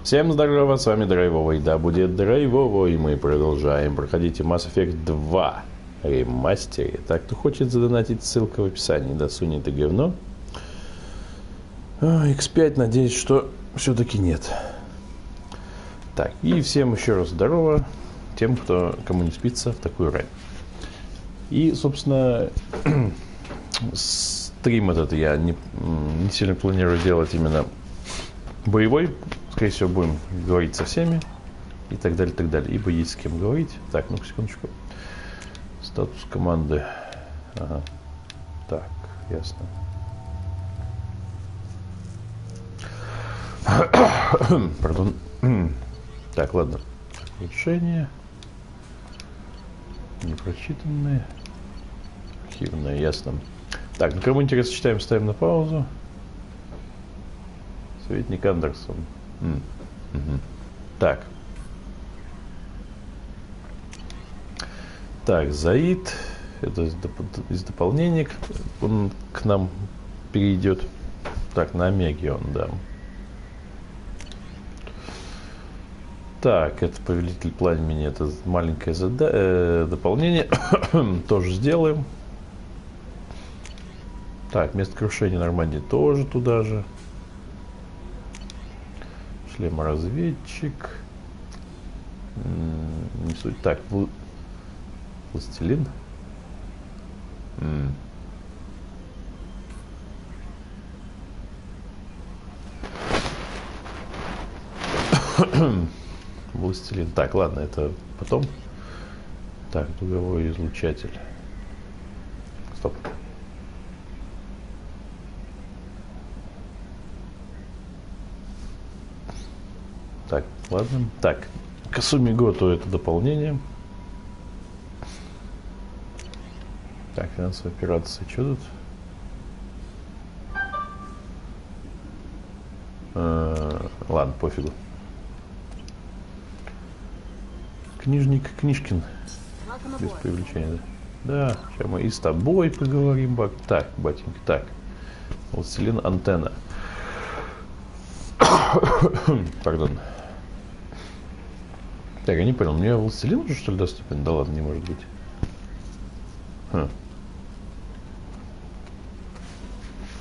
Всем здорово, с вами Драйвовый, да будет Драйвово, и мы продолжаем. Проходите Mass Effect 2 Remastered. Так, кто хочет задонатить, ссылка в описании, да сунь это говно. X5, надеюсь, что все-таки нет. Так, и всем еще раз здорово, тем, кому не спится в такую рань. И, собственно, стрим этот я не сильно планирую делать именно боевой. Скорее всего, будем говорить со всеми и так далее, так далее. Ибо есть с кем говорить. Так, ну-ка, секундочку. Статус команды. Ага. Так, ясно. Пардон. Так, ладно. Улучшение. Непрочитанные. Архивное, ясно. Так, ну кому интересно, читаем, ставим на паузу. Советник Андерсон. Угу. Так. Так, Заид. Это из дополнения он к нам перейдет. Так, на Омеге он, да. Так, это повелитель пламени. Это маленькое дополнение. Тоже сделаем. Так, место крушения Нормандии тоже туда же. Шлеморазведчик. Не суть. Так, властелин. Властелин. Так, ладно, это потом. Так, дуговой излучатель. Стоп. Так, ладно. Так, Касуми Гото это дополнение. Так, финансовые операции. Что тут? Ладно, пофигу. Книжник Книжкин. Без привлечения, да? Да, сейчас мы и с тобой поговорим. Так, батенька, так. Властелин Антенна. Пардон. Так, я не понял, мне властелин уже что ли доступен? Да ладно, не может быть. А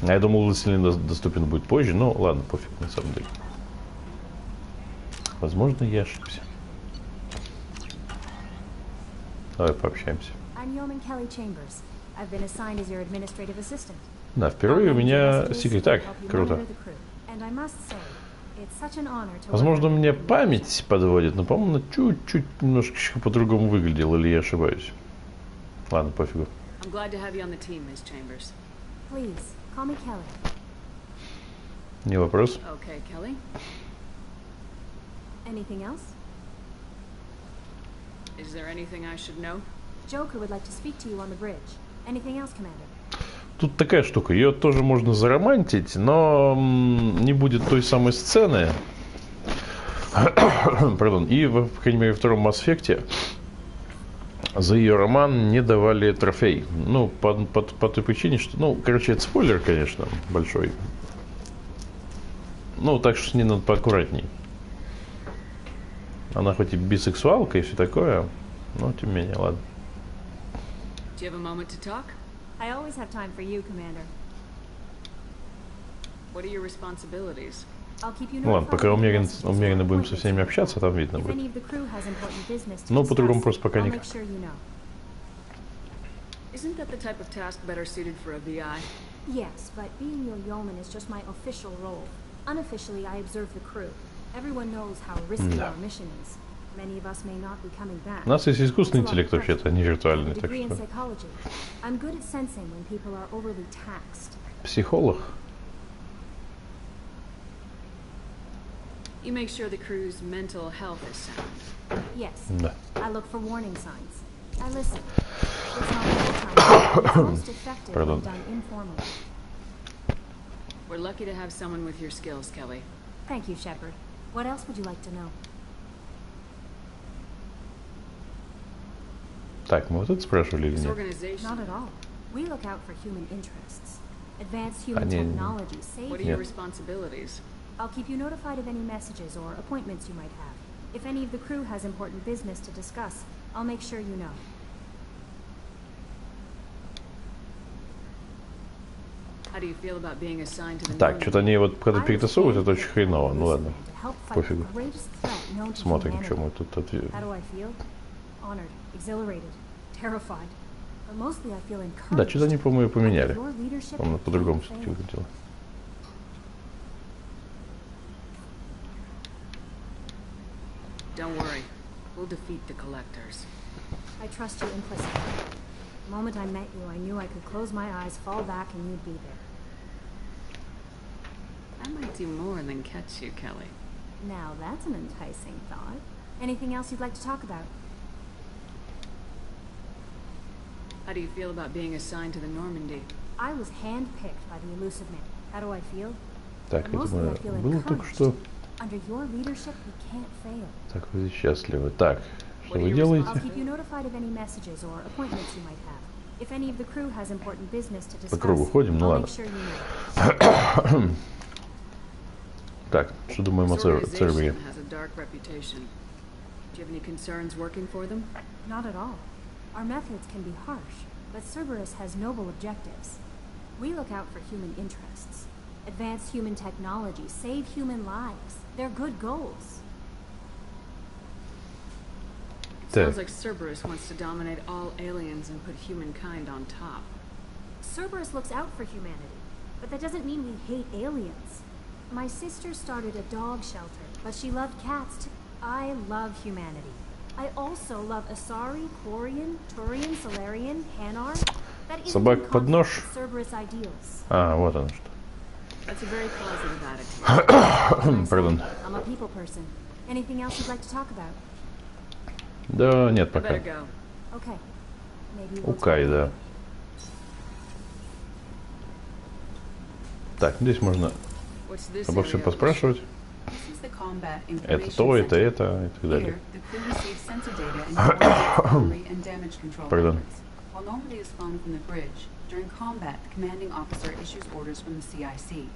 я думал, властелин доступен будет позже, но ладно, пофиг на самом деле. Возможно, я ошибся. Давай пообщаемся. Да, впервые у меня секретарь. Круто. Возможно, мне память подводит, но, по-моему, она чуть-чуть немножко по-другому выглядела, или я ошибаюсь. Ладно, пофигу. Не вопрос. Тут такая штука, ее тоже можно заромантить, но не будет той самой сцены. Пардон. И, по крайней мере, во втором Mass Effect за ее роман не давали трофей. Ну, по той причине, что... Ну, короче, это спойлер, конечно, большой. Ну, так что с ней надо поаккуратней. Она хоть и бисексуалка и все такое, но тем не менее, ладно. I always have time for you, Commander. What are your responsibilities? I'll keep you notified. Ладно, пока умеренно будем со всеми общаться, там видно будет. Но по-другому просто пока никак. Isn't that the type of task better suited for a VI? Yes, but being your yeoman is just my official role. Unofficially, I observe the crew. Everyone knows how risky our mission is. Many of us may not be coming back. У нас есть искусственный интеллект вообще-то, а не виртуальный, так что. I'm good at sensing when people are overly taxed. Психолог. You make sure the crew's mental health is sound. Yes. Да. I look for warning signs. I listen. It's not all the time. It's most effective when done informally. We're lucky to have someone with your skills, Kelly. Thank you, Shepard. What else would you like to know? Так, мы вот это спрашивали или нет? Not at all. We look out for human interests. Advanced human technology, safety. Нет. I'll keep you notified of any messages or appointments you might have. If any of the crew has important business to discuss, I'll make sure you know. How do you feel about being assigned to the Так, что-то они вот когда перетасовывают, это очень хреново. Ну ладно, пофигу. Смотрим, что мы тут ответим. Да, что-то они, по-моему, поменяли. По-моему, по-другому все-таки выглядело. Don't worry, we'll defeat the collectors. I trust you implicitly. The moment I met you, I knew I could close my eyes, fall back, and you'd be there. I might do more than catch you, Kelly. Now that's an enticing thought. Anything else you'd like to talk about? How do you feel about being assigned to the Normandy? I was handpicked by the elusive man. How do I feel? Так, это было только что. Under your leadership, we can't fail. Так, вы счастливы. Так, что вы делаете? I'll keep you notified of any messages or appointments you might have. If any of the crew has important business to discuss, По кругу ходим, ну ладно. Так, что думаем о Цербере? Do you have any concerns working for them? Not at all. Our methods can be harsh, but Cerberus has noble objectives. We look out for human interests. Advance human technology, save human lives. They're good goals. It sounds like Cerberus wants to dominate all aliens and put humankind on top. Cerberus looks out for humanity, but that doesn't mean we hate aliens. My sister started a dog shelter, but she loved cats too. I love humanity. I also love Asari, Quarian, Turian, Solarian, Hanar. That isn't in conflict with Cerberus ideals. А, вот оно что. That's a very positive attitude. Pardon. I'm a people person. Anything else you'd like to talk about? Да, нет пока. Okay. Окей, да. Так, здесь можно обо всем поспрашивать. Это то, это и так далее. Pardon. While normally is flown from the bridge, during combat, the commanding officer issues orders from the CIC.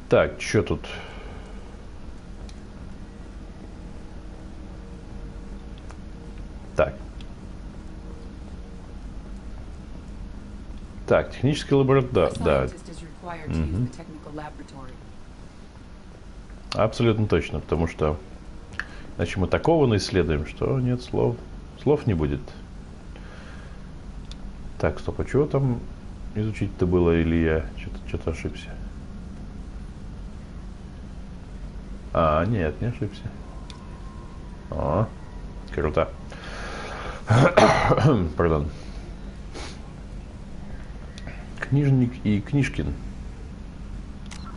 Так, что тут? Так. Так, технический лаборатория, да. Абсолютно точно, потому что иначе мы такого исследуем, что нет слов. Слов не будет. Так, стоп, а чего там изучить-то было, или я что-то ошибся? А, нет, не ошибся. О, круто. Пардон. Книжник и Книжкин.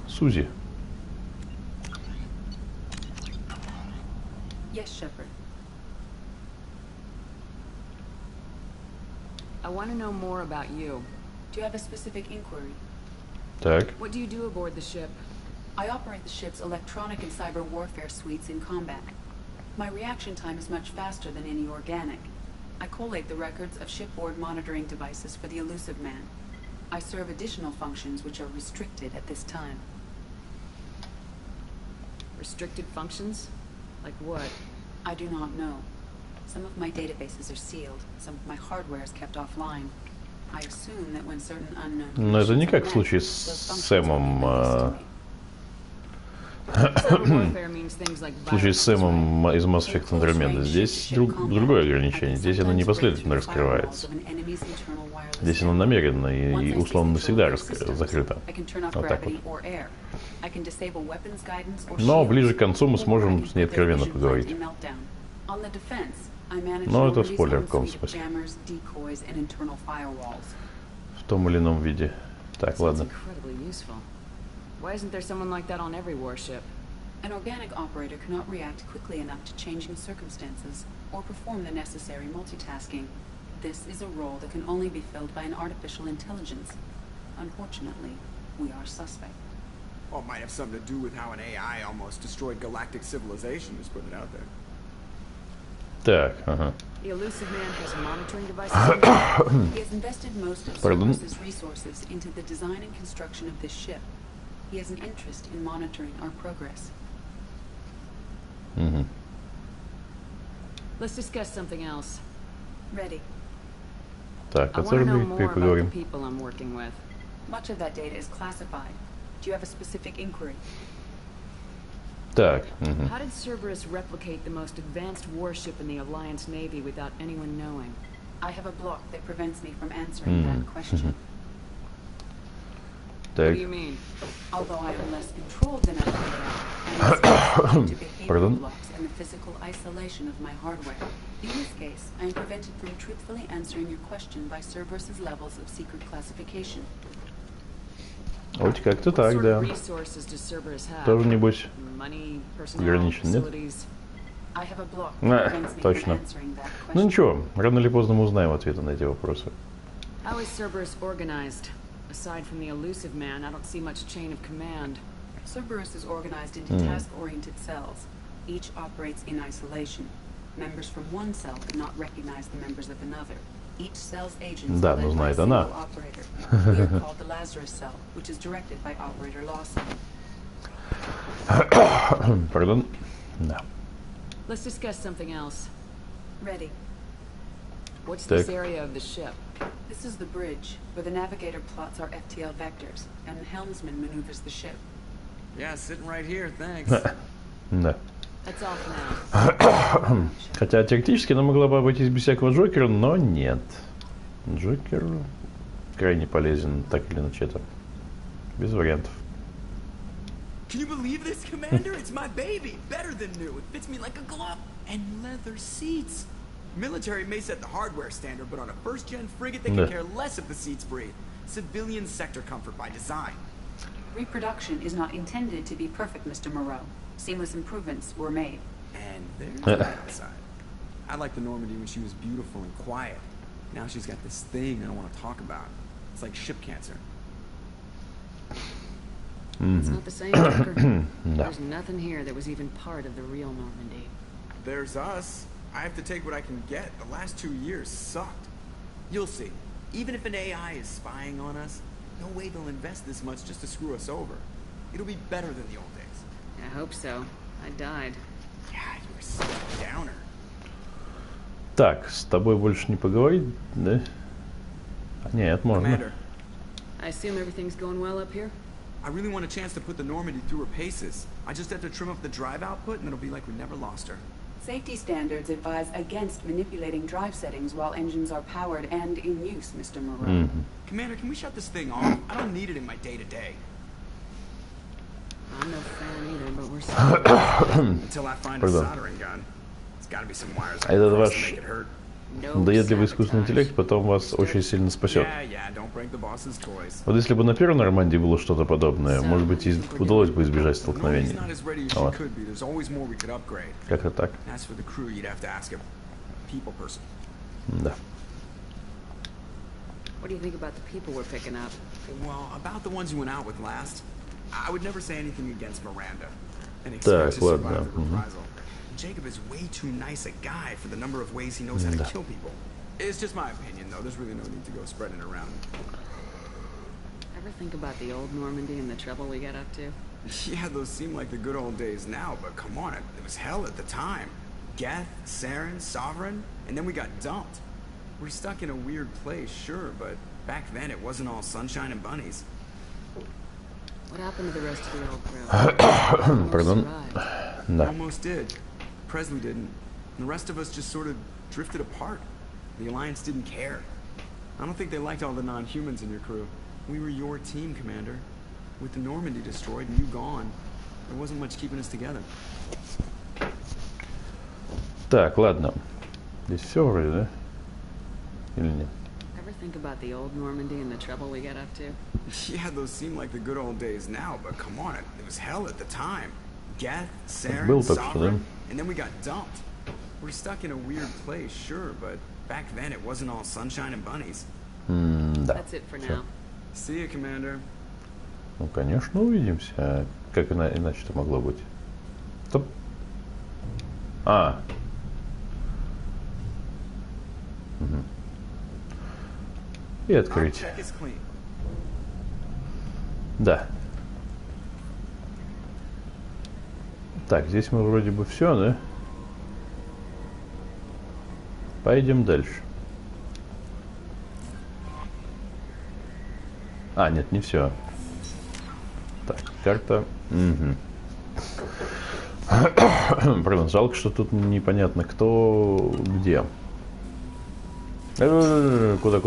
Сузи. Yes, Shepard. I want to know more about you. Do you have a specific inquiry? Так. What do you do aboard the ship? I operate the ship's electronic and cyber warfare suites in combat. My reaction time is much faster than any organic. I collate the records of shipboard monitoring devices for the elusive man. I serve additional functions which are restricted at this time. Restricted functions? Like what? I do not know. Some of my databases are sealed. Some of my hardware is kept offline. I assume that when certain unknown... Но это не как в случае с Сэмом... В случае с Сэмом из Mass Effect Andromeda. Здесь другое ограничение. Здесь оно непоследовательно раскрывается. Здесь оно намеренно и условно навсегда закрыто. Вот так вот. Но ближе к концу мы сможем с ней откровенно поговорить. Но это спойлер в каком смысле. В том или ином виде. Так, ладно. Why isn't there someone like that on every warship? An organic operator cannot react quickly enough to changing circumstances or perform the necessary multitasking. This is a role that can only be filled by an artificial intelligence. Unfortunately, we are suspect. Well, it might have something to do with how an AI almost destroyed galactic civilization, just put it out there. Так, ага. The elusive man has monitoring devices. He has invested most of Pardon? Cerberus's resources into the design and construction of this ship. He has an interest in monitoring our progress. Угу. Let's discuss something else. Ready. Так, I о want to know церкви more about the поговорим. people I'm working with. Much of that data is classified. Do you have a specific inquiry? Так, угу. How did Cerberus replicate the most advanced warship in the Alliance Navy without anyone knowing? I have a block that prevents me from answering that question. What Так, do you mean? Although I am less controlled than I am to behavioral Pardon? blocks and the physical isolation of my hardware. In this case, I am prevented from truthfully answering your question by Cerberus's levels of secret classification. вот как-то What так, sort да. of resources does Cerberus have? Тоже, небось, Money, personnel, ограничен, нет? facilities. I have a block that prevents me точно. from answering that Ну question. ничего, рано или поздно мы узнаем ответы на эти вопросы. How is Cerberus organized? Aside from the elusive man, I don't see much chain of command. Cerberus is organized into task-oriented cells. Each operates in isolation. Members from one cell cannot recognize the members of another. Each cell's agents Да, are ну led by a знает single она. operator. We are called the Lazarus cell, which is directed by Operator Lawson. Пардон? Да. Let's discuss something else. Ready. What's Так. this area of the ship? This is the bridge, where the navigator plots our FTL vectors, and the helmsman maneuvers the ship. Yeah, sitting right here, thanks. Да. That's all for now. Хотя теоретически она могла бы обойтись без всякого Джокера, но нет. Джокер крайне полезен, так или иначе, это без вариантов. Can you believe this, Commander? It's my baby. Better than new. It fits me like a glove. And leather seats. Military may set the hardware standard, but on a first-gen frigate, they Yeah. can care less if the seats breathe. Civilian sector comfort by design. Reproduction is not intended to be perfect, Mr. Moreau. Seamless improvements were made. And there's the downside. I liked the Normandy when she was beautiful and quiet. Now she's got this thing I don't want to talk about. It's like ship cancer. It's not the same, Joker. There's nothing here that was even part of the real Normandy. There's us. I have to take what I can get. The last 2 years sucked. You'll see. Even if an AI is spying on us, no way they'll invest this much just to screw us over. It'll be better than the old days. I hope so. I died. Yeah, you were such a downer. Так, с тобой больше не поговорить, да? Нет, можно. Commander, I assume everything's going well up here? I really want a chance to put the Normandy through her paces. I just have to trim up the drive output and it'll be like we never lost her. Safety standards advise against manipulating drive settings while engines are powered and in use, Mr. Moreau. Commander, can we shut this thing off? I don't need it in my day-to-day. I'm no fan either, but we're sorry. Until I find Pardon. a soldering gun. There's gotta be some wires I Этот can cross to ваш make it hurt. No доедливый искусственный sabotage. интеллект потом вас очень сильно спасет. Yeah, don't break the boss's toys. Вот если бы на первой Нормандии было что-то подобное, может быть, удалось бы избежать The Normandy's столкновений. not as ready as she Вот. could be. There's always more we could upgrade. Как-то так. As for the crew, you'd have to ask a people person. Да. What do you think about the people we're picking up? Well, about the ones you went out with last, I would never say anything against Miranda. And Так, expect to ладно. survive the reprisal. Jacob is way too nice a guy for the number of ways he knows how to Да. kill people. It's just my opinion, though. There's really no need to go spreading it around. Ever think about the old Normandy and the trouble we got up to? Yeah, those seem like the good old days now, but come on, it was hell at the time. Geth, Saren, Sovereign, and then we got dumped. We're stuck in a weird place, sure, but back then it wasn't all sunshine and bunnies. What happened to the rest of the old crew? Almost Pardon? survived. Да. Almost did. Presley didn't. And the rest of us just sort of drifted apart. The Alliance didn't care. I don't think they liked all the non-humans in your crew. We were your team, Commander. With the Normandy destroyed and you gone, there wasn't much keeping us together. Так, ладно. Здесь все вроде, да? Или нет? Ever think about the old Normandy and the trouble we got up to? Yeah, those seem like the good old days now, but come on, it was hell at the time. Geth, Saren, Был так что, да? Sovereign, and then we got dumped. We're stuck in a weird place, sure, but back then it wasn't all sunshine and bunnies. Да. That's it for now. See you, Commander. Ну, конечно, увидимся. А как иначе-то могло быть? Стоп. А. И открыть. Да. Так, здесь мы вроде бы все, да? Пойдем дальше. А, нет, не все. Так, карта. Угу. Пардон, жалко, что тут непонятно, кто где. Куда?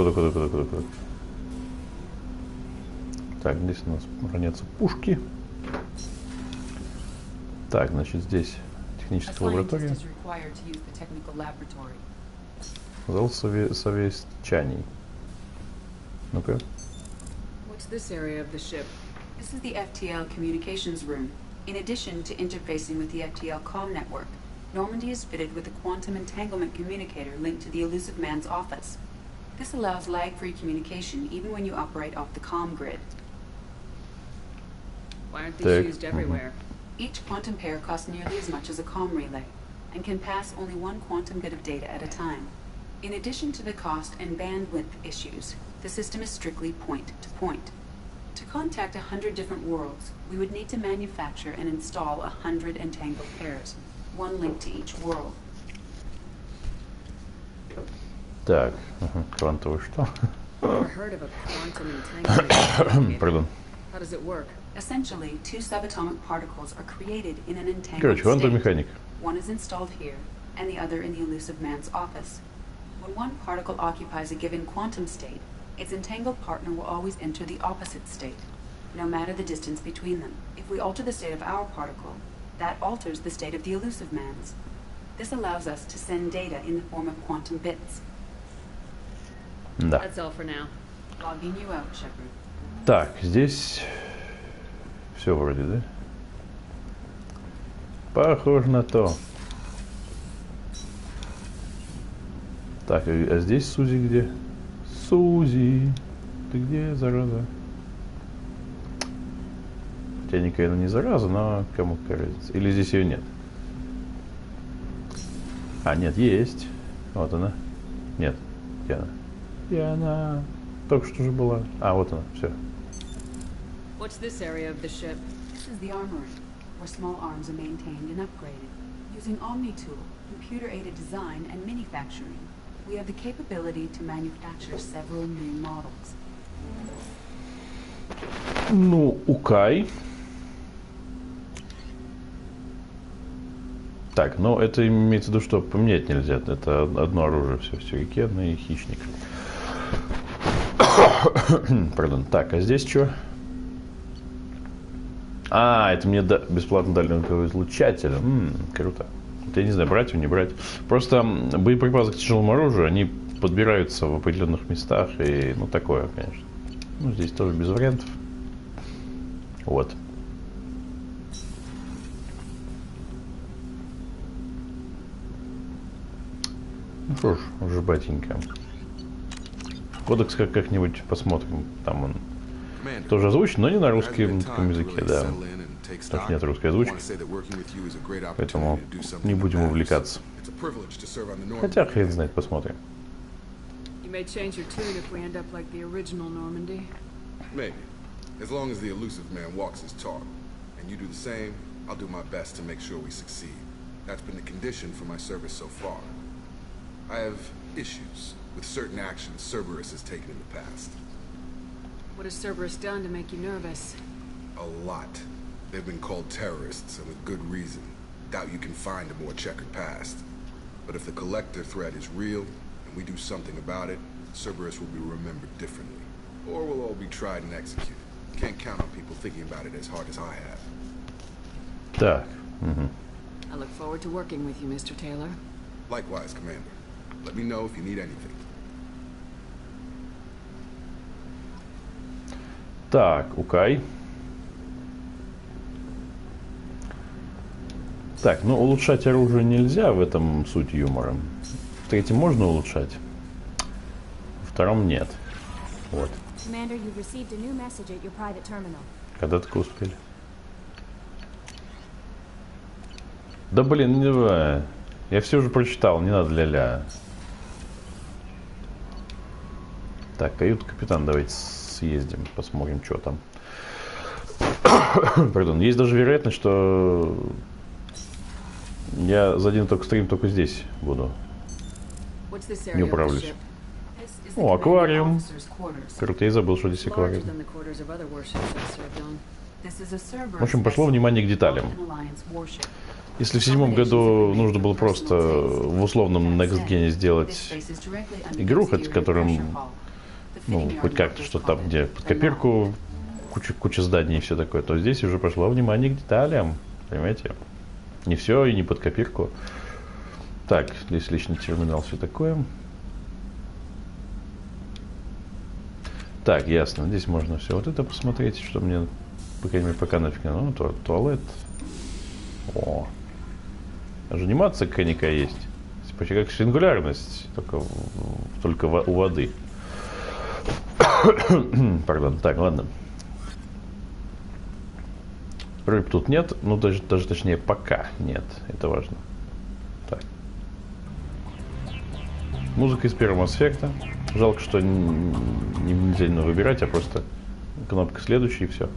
Так, здесь у нас хранятся пушки. Так, значит, здесь техническая лаборатория. Зал совещаний. Ну-ка. This area of the ship. This is the FTL communications room. In addition to interfacing with the FTL comm network, Normandy is fitted with a quantum entanglement communicator linked to the Elusive Man's office. This allows lag-free communication even when you operate off the comm grid. Why aren't these used everywhere? Each quantum pair costs nearly as much as a comm relay, and can pass only one quantum bit of data at a time. In addition to the cost and bandwidth issues, the system is strictly point-to-point. To contact 100 different worlds, we would need to manufacture and install 100 entangled pairs, one link to each world. Так, квантовый что? Never heard of a quantum entanglement. Pardon. How does it work? Essentially, two subatomic particles are created in an entangled Короче, квантовый state. механик. One is installed here, and the other in the Elusive Man's office. When one particle occupies a given quantum state, its entangled partner will always enter the opposite state, no matter the distance between them. If we alter the state of our particle, that alters the state of the Elusive Man's. This allows us to send data in the form of quantum bits. Да. That's all for now. Logging you out, Shepard. Так, здесь все вроде, да? Похоже на то. Так, а здесь Сузи где? Сузи, ты где, зараза? Хотя никакая она не зараза, но кому какая разница? Или здесь ее нет? А, нет, есть. Вот она. Нет, где она? Где она? Только что же была. А, вот она, все. What's this area of the ship? This is the armory, where small arms are maintained and upgraded. Using Omni-Tool, computer-aided design and manufacturing, we have the capability to manufacture several new models. Ну, укай. Так, но это имеется в виду, что поменять нельзя. Это одно оружие, все, сюрикен и хищник. Пардон. Так, а здесь что? А, это мне бесплатно дали излучателя. Круто. Я не знаю, брать его, не брать. Просто боеприпасы к тяжелому оружию, они подбираются в определенных местах. И, ну, такое, конечно. Ну, здесь тоже без вариантов. Вот. Ну что ж, уже батенька. Кодекс как-нибудь посмотрим. Там он тоже озвучен, но не на русском языке, да. Потому что нет русской озвучки. Поэтому не будем увлекаться. Хотя, хрен знает, посмотрим. You may change your tune if we end up like the original Normandy. Maybe. As long as the Elusive Man walks his talk, and you do the same, I'll do my best to make sure we succeed. That's been the condition for my service so far. I have issues with certain actions Cerberus has taken in the past. What has Cerberus done to make you nervous? A lot. They've been called terrorists, and with good reason. Doubt you can find a more checkered past. But if the Collector threat is real, and we do something about it, Cerberus will be remembered differently. Or we'll all be tried and executed. Can't count on people thinking about it as hard as I have. Так. I look forward to working with you, Mr. Taylor. Likewise, Commander. Let me know if you need anything. Так, укай. Так, ну улучшать оружие нельзя, в этом суть юмора. В третьем можно улучшать, во втором нет. Вот. Когда только успели. Да блин, не давай. Я все уже прочитал, не надо ля-ля. Так, кают-капитан, давайте съездим, посмотрим, что там. Пардон, есть даже вероятность, что я за один только стрим только здесь буду. Не управлюсь. О, аквариум. Круто, я забыл, что здесь аквариум. В общем, пошло внимание к деталям. Если в 2007 году нужно было просто в условном Next Gen сделать игру, хоть которым, ну, хоть как-то что-то там, где под копирку, куча зданий и все такое, то здесь уже пошло внимание к деталям, понимаете? Не все и не под копирку. Так, здесь личный терминал, все такое. Так, ясно, здесь можно все вот это посмотреть, что мне, по крайней мере, пока нафиг не надо. Ну, туалет. О. Даже анимация какая-никакая есть. Почти как сингулярность, только у воды. Пардон. Так, ладно. Рыб тут нет, ну даже точнее пока нет. Это важно. Так. Музыка из первого аспекта. Жалко, что нельзя выбирать, а просто кнопка следующая и все.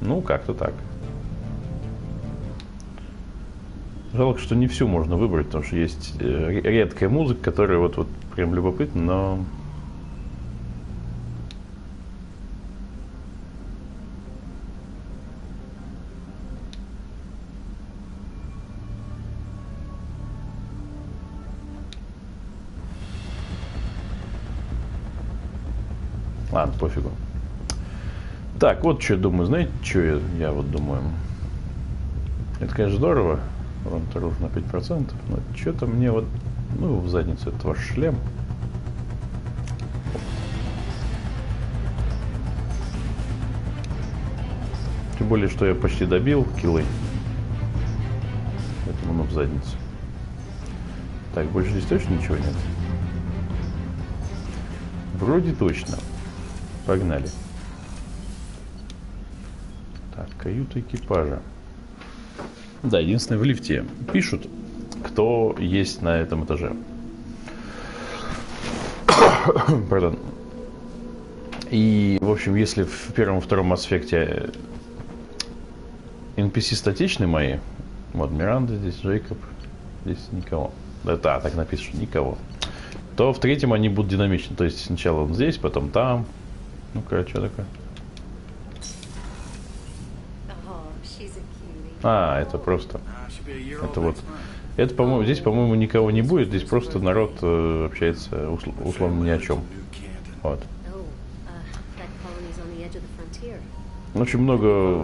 Ну, как-то так. Жалко, что не всю можно выбрать, потому что есть редкая музыка, которая вот прям любопытна, но... Ладно, пофигу. Так, вот что я думаю. Знаете, что я вот думаю? Это, конечно, здорово. Фронт оружия на 5%. Но что-то мне вот... Ну, в задницу этот ваш шлем. Тем более, что я почти добил киллы. Поэтому, ну, в задницу. Так, больше здесь точно ничего нет? Вроде точно. Погнали. Так, каюта экипажа. Да, единственное, в лифте пишут, кто есть на этом этаже. Пардон. И, в общем, если в первом и втором аспекте NPC статичные мои, вот Миранда здесь, Джейкоб, здесь никого. Да, так написано, никого. То в третьем они будут динамичны. То есть сначала он здесь, потом там. Ну-ка, что такое? А, это просто. Это вот. Это, по-моему, здесь, по-моему, никого не будет. Здесь просто народ общается условно ни о чем. Вот. Очень много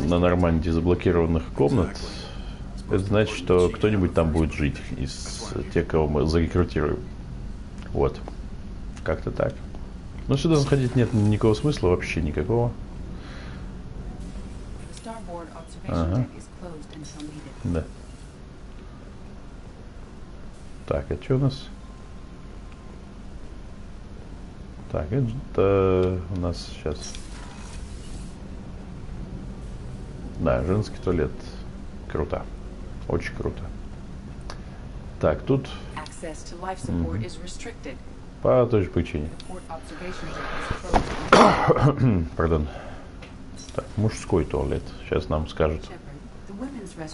на Нормандии заблокированных комнат. Это значит, что кто-нибудь там будет жить из тех, кого мы зарекрутируем. Вот. Как-то так. Но сюда заходить нет никакого смысла, вообще никакого. Ага. Да. Так, это что у нас? Так, это у нас сейчас... Да, женский туалет. Круто. Очень круто. Так, тут... По той же причине. Пардон. Так, мужской туалет. Сейчас нам скажут.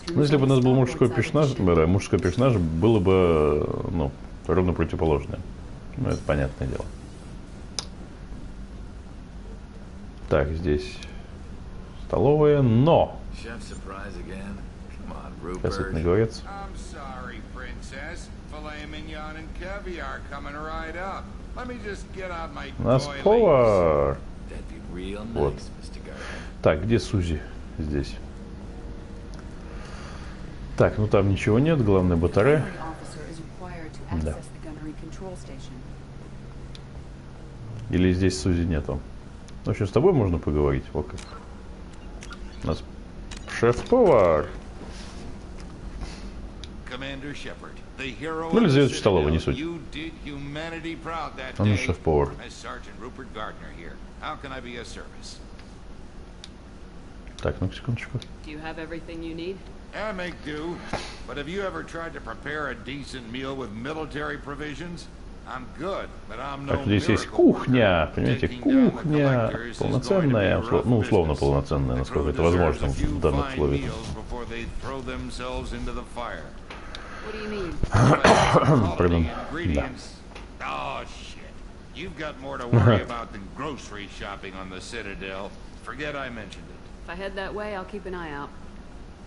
Ну, если бы у нас был мужской персонаж, было бы, ну, ровно противоположное. Ну, это понятное дело. Так, здесь столовая, но... Сейчас это наговорится. У нас повар. Вот. Так, где Сузи? Здесь. Так, ну там ничего нет, главное батарея. Да. Или здесь Сузи нету. В общем, с тобой можно поговорить. Вот как. У нас шеф-повар. Ну, или заведующий столовой, не суть. Он шеф-повар. Так, ну секундочку. Do you have everything you need? I make do. But have you ever tried to prepare a decent meal with military provisions? I'm good, but I'm no Так, здесь есть miracle кухня, worker. понимаете, Taking down the кухня collectors is полноценная, going to be a rough ну, условно business. полноценная, The насколько crew это deserves возможно a few в данных fine условиях. meals before they throw themselves into the fire. What do you mean? Pardon. Ingredients. Oh shit. You've got more to worry about than grocery shopping on the Citadel. Forget I mentioned it. If I head that way, I'll keep an eye out.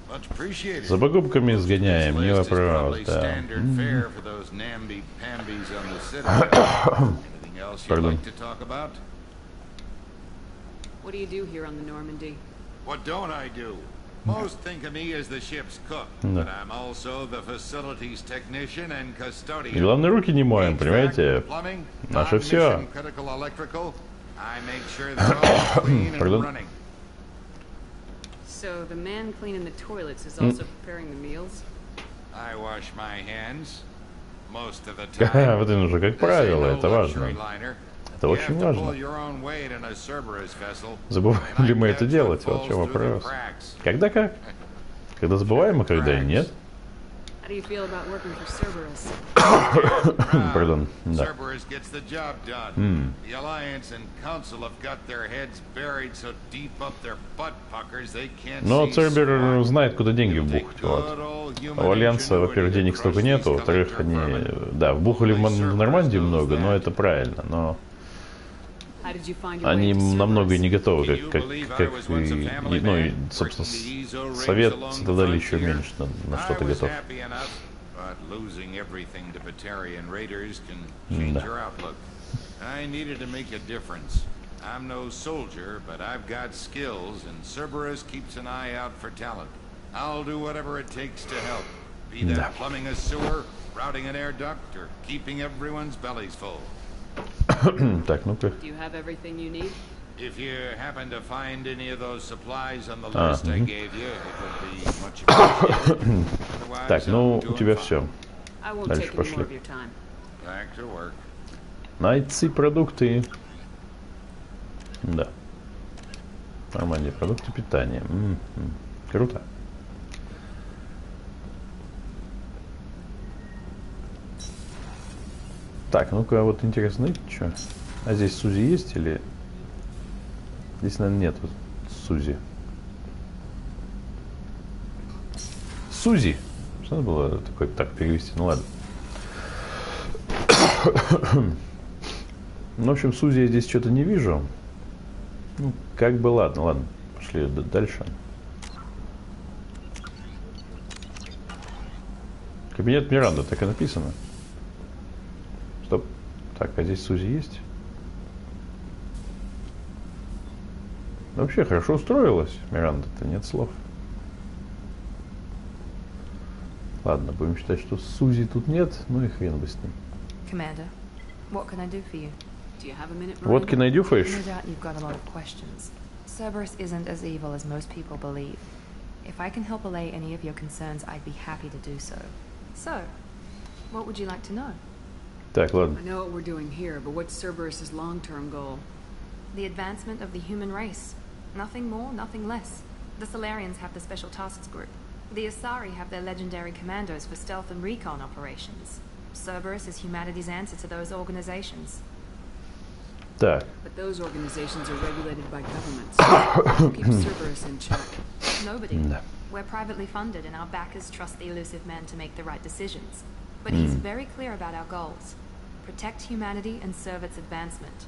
Much appreciated. За покупками сгоняем, не List is вопрос, probably да. standard fare for those namby-pambies on the Citadel. Anything else you'd Pardon. like to talk about? What do you do here on the Normandy? What don't I do? Most think of me as the ship's cook, but I'm also the facilities technician and И custodian. главное, руки не моем, HVAC, понимаете? plumbing, Наше все. non-mission critical electrical. I make sure they're all clean and Pardon? running. So the man cleaning the toilets is also preparing the meals? I wash my hands most of the Вот time. это уже как This ain't правило, no это важно. luxury liner. Это You очень have to pull важно. your own weight in a Cerberus vessel, Забываем and ли I мы это catch делать? what Вот в чем falls through the вопрос. cracks. Когда как? Когда забываем, а когда и нет. How do you feel about working for Cerberus? Пардон, да. Cerberus gets the job done. The Alliance and Council have got their heads buried so deep up their butt puckers they can't Но see Цербер squat. знает, куда деньги It'll take вбухать. good Вот. old А human у Альянса, ingenuity во-первых, to денег crush столько these нету, во-вторых, collector они, vermin. да, вбухали в Only Cerberus Нормандии knows много, но that. это правильно, но How did you find your они way to намного и не Cerberus? готовы, Can you как believe I и, was once a family ну и, man, собственно, breaking the Ezo Совет rings along the Цитадели еще frontier? меньше на I что-то was готов. happy enough, but losing everything to Batarian raiders can change Да. your outlook. I needed to make a difference. I'm no soldier, but I've got skills, and Cerberus keeps an eye out for talent. I'll do whatever it takes to help. Be that Да. plumbing a sewer, routing an air duct, or keeping everyone's bellies full. Так, ну-ка. Do you have everything you need? If you happen to find any of those supplies on the list I gave you, it would be much appreciated. Otherwise, Так, ну, I'm у тебя doing fine. все. I won't Дальше take any пошли. more of your time. Back to work. Найти продукты. Да. Нормальные продукты питания. Круто. Так, ну-ка, вот интересно, что? А здесь Сузи есть или... Здесь, наверное, нет Сузи. Сузи! Что надо было такое так перевести? Ну ладно. Ну, в общем, Сузи я здесь что-то не вижу. Ну, как бы ладно, ладно. Пошли дальше. Кабинет Миранды, так и написано. Стоп. Так, а здесь Сузи есть? Ну, вообще хорошо устроилась Миранда-то, нет слов. Ладно, будем считать, что Сузи тут нет, ну и хрен бы с ним. Commander, what can I do for you? Do you have a minute, What can I do for you? No doubt you've got a lot of questions. Cerberus isn't as evil as most people believe. If I can help allay any of your concerns, I'd be happy to do so. So, what would you like to know? Так, ладно. I know what we're doing here, but what's Cerberus's long-term goal? The advancement of the human race. Nothing more, nothing less. The Solarians have the Special Tasks Group. The Asari have their legendary commandos for stealth and recon operations. Cerberus is humanity's answer to those organizations. Так, But those organizations are regulated by governments. Who keeps Cerberus in check? Nobody. да. We're privately funded and our backers trust the elusive man to make the right decisions. But he's very clear about our goals. Protect humanity and serve its advancement.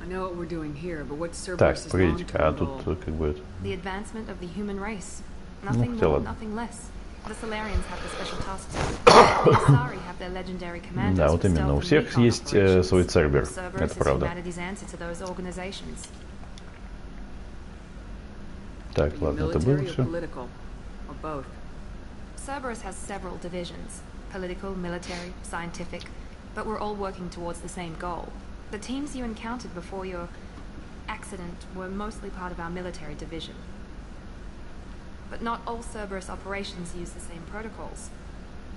I know what we're doing here, but what's Так, Cerberus's погодите-ка, а long-term тут goal? как бы... The advancement of the human race. Nothing хотя more, ладно. nothing less. The Solarians have the Special Tasks Group. The Asari have their legendary commandos Да, вот for именно. У stealth and всех recon есть operations. свой Цербер. Cerberus Это is правда. humanity's answer to those organizations. Так, Are you ладно, это было military or все. political? Or both? Cerberus has several divisions. Political, military, scientific. But we're all working towards the same goal. The teams you encountered before your accident were mostly part of our military division. But not all Cerberus operations use the same protocols.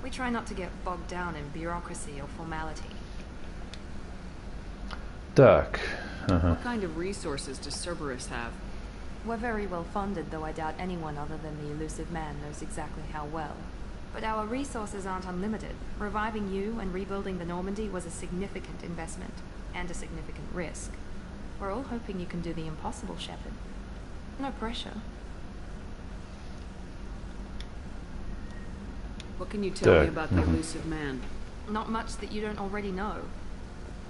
We try not to get bogged down in bureaucracy or formality. Так. What kind of resources does Cerberus have? We're very well funded, though I doubt anyone other than the elusive man knows exactly how well. But our resources aren't unlimited. Reviving you and rebuilding the Normandy was a significant investment, and a significant risk. We're all hoping you can do the impossible, Shepard. No pressure. What can you tell me about the elusive man? Not much that you don't already know.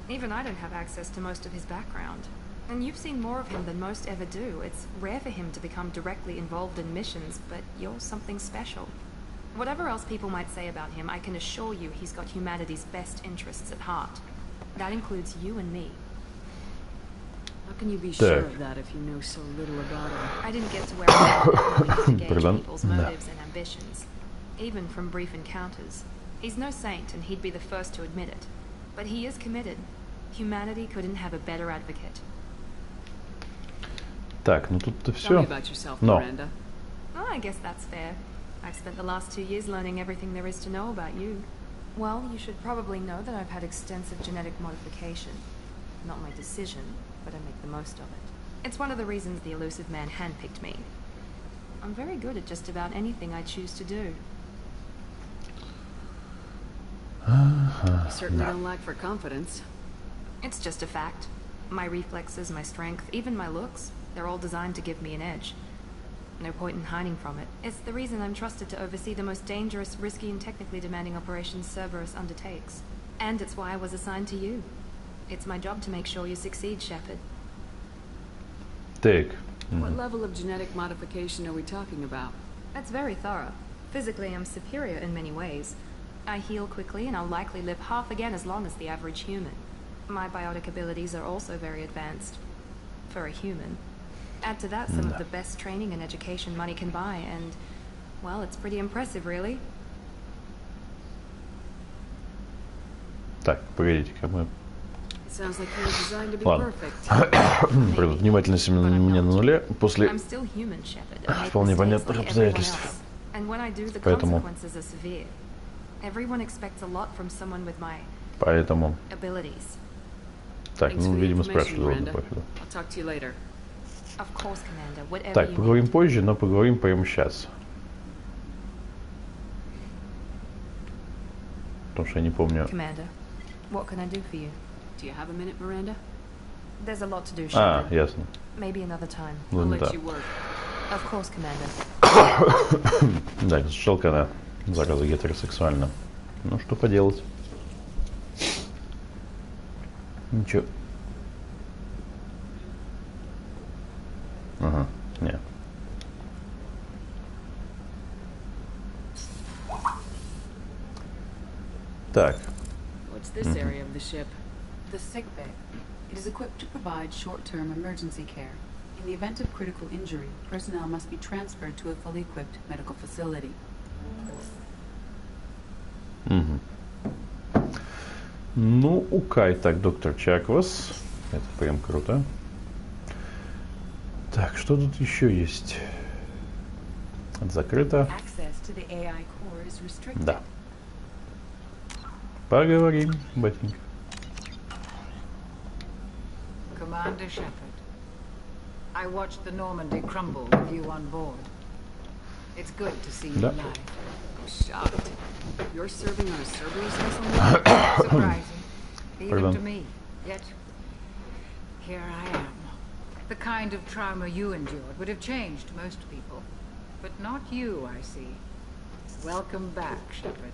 Even I don't have access to most of his background. And you've seen more of him than most ever do. It's rare for him to become directly involved in missions, but you're something special. Whatever else people might say about him, I can assure you he's got humanity's best interests at heart. That includes you and me. How can you be sure of that if you know so little about him? I didn't get to where I was to gauge people's motives and ambitions, even from brief encounters. He's no saint, and he'd be the first to admit it. But he is committed. Humanity couldn't have a better advocate. Так, ну тут-то все. Tell me about yourself, Miranda. Oh, I guess that's fair. I've spent the last 2 years learning everything there is to know about you. Well, you should probably know that I've had extensive genetic modification. Not my decision, but I make the most of it. It's one of the reasons the elusive man handpicked me. I'm very good at just about anything I choose to do. You certainly don't lack for confidence. It's just a fact. My reflexes, my strength, even my looks, they're all designed to give me an edge. No point in hiding from it. It's the reason I'm trusted to oversee the most dangerous, risky, and technically demanding operations Cerberus undertakes. And it's why I was assigned to you. It's my job to make sure you succeed, Shepard. Так. What level of genetic modification are we talking about? That's very thorough. Physically, I'm superior in many ways. I heal quickly, and I'll likely live half again as long as the average human. My biotic abilities are also very advanced. For a human. Add to that some of the best training and education money can buy, and, well, it's pretty impressive, really. Так, погодите-ка, мы... It sounds like you were designed to be Ладно. perfect. Внимательность именно на меня на нуле после I'm still human, Shepard. I make вполне mistakes понятных like everyone обстоятельств. else. And when I do, the Поэтому... consequences are severe. Everyone expects a lot from someone with my Поэтому... abilities. Так, ну, видимо, спрашивали. Ладно, пофигу. I'll talk to you later. Of course, Commander. Whatever Так, you поговорим need. позже, но поговорим прямо сейчас. Потому что я не помню. Commander, what can I do for you? Do you have a minute, Miranda? There's a lot to do, А, Shepard. ясно. Maybe another time. I'll Ну let да. you work. Of course, Commander. Да, жалко, она зараза гетеросексуальна. Ну, что поделать. Ничего. Ага, не. Так. What's this area of the ship? The sickbay. It is equipped to provide short-term emergency care. In the event of critical injury, personnel must be transferred to a fully equipped medical facility. Угу. Ну, окей, так, доктор Чаквас. Это прям круто. Так, что тут еще есть? Это закрыто. Access to the AI core is restricted. Да. Поговорим, батенька. Commander Shepard, I watched the Normandy crumble with you on board. It's good to see you Да. alive. I'm shocked. You're serving on a Cerberus vessel now? Surprising, even Pardon. to me. Yet, here I am. The kind of trauma you endured would have changed most people. But not you, I see. Welcome back, Shepard.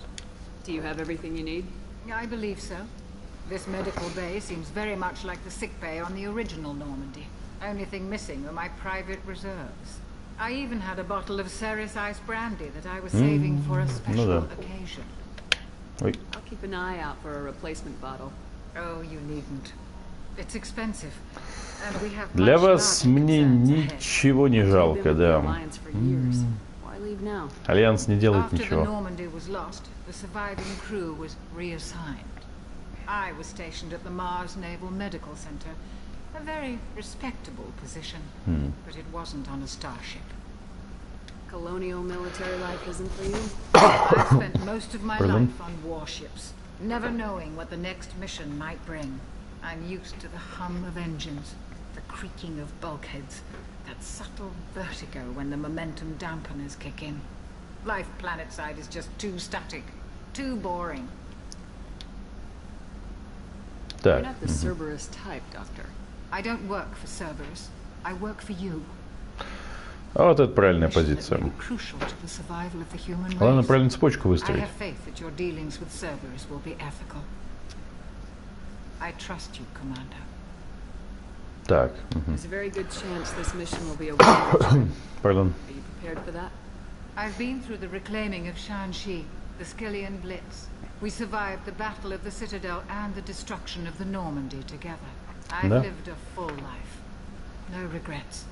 Do you have everything you need? I believe so. This medical bay seems very much like the sick bay on the original Normandy. Only thing missing were my private reserves. I even had a bottle of Ceres Ice brandy that I was saving for a special occasion. Ой. I'll keep an eye out for a replacement bottle. Oh, you needn't. It's expensive. And we have Для much вас larger мне concerns ahead. ничего не You've been жалко, with the да. Alliance for years. Why leave now? Альянс не делает After the ничего. Normandy was lost, the surviving crew was reassigned. I was stationed at the Mars Naval Medical Center, a very respectable position, but it wasn't on a starship. Colonial military life isn't for you? I spent most of my Pardon? life on warships, never knowing what the next mission might bring. I'm used to the hum of engines, the creaking of bulkheads, that subtle vertigo when the momentum dampeners kick in. Life planetside is just too static, too boring. You're not the Cerberus type, Doctor. I don't work for Cerberus. I work for you. А вот это правильная позиция. Crucial to the survival of the human race. Главное правильно цепочку I выстроить. have faith that your dealings with Cerberus will be ethical. I trust you, Commander. Так. There's a very good chance this mission will be a one-way. Pardon. Are you prepared for that? I've been through the reclaiming of Shanxi, the Skillian Blitz. We survived the Battle of the Citadel and the destruction of the Normandy together. I've lived a full life. No regrets.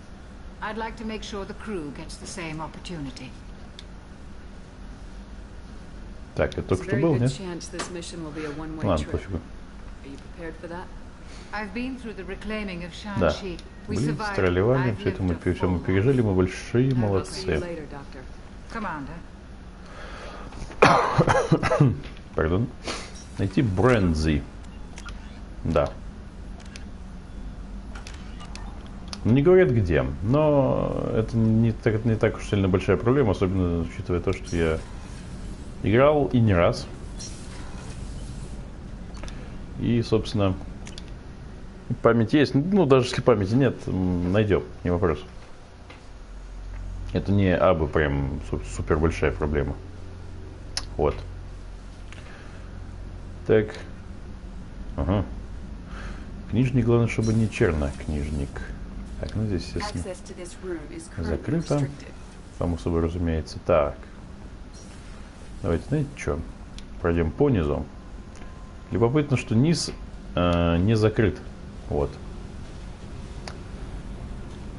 I'd like to make sure the crew gets the same opportunity. Так, это только что There's a был, very нет? good chance this mission will be a one-way Ладно, trip. пофигу. Are you prepared for that? I've been through the reclaiming of Да. Shanxi. We Блин, survived. стреливали, I've все это lived мы, a все мы full пережили, life. мы большие I'll see you молодцы. later, Doctor. Commander. Пардон. Найти Брендзи. Да. Не говорят где, но это не так уж сильно большая проблема, особенно учитывая то, что я играл и не раз. И, собственно, память есть. Ну, даже если памяти нет, найдем, не вопрос. Это не абы прям супер большая проблема. Вот. Так. Ага. Книжник, главное, чтобы не чернокнижник. Так, ну здесь, естественно, закрыто. Само собой, разумеется. Так. Давайте, знаете что? Пройдем по низу. Любопытно, что низ не закрыт. Вот.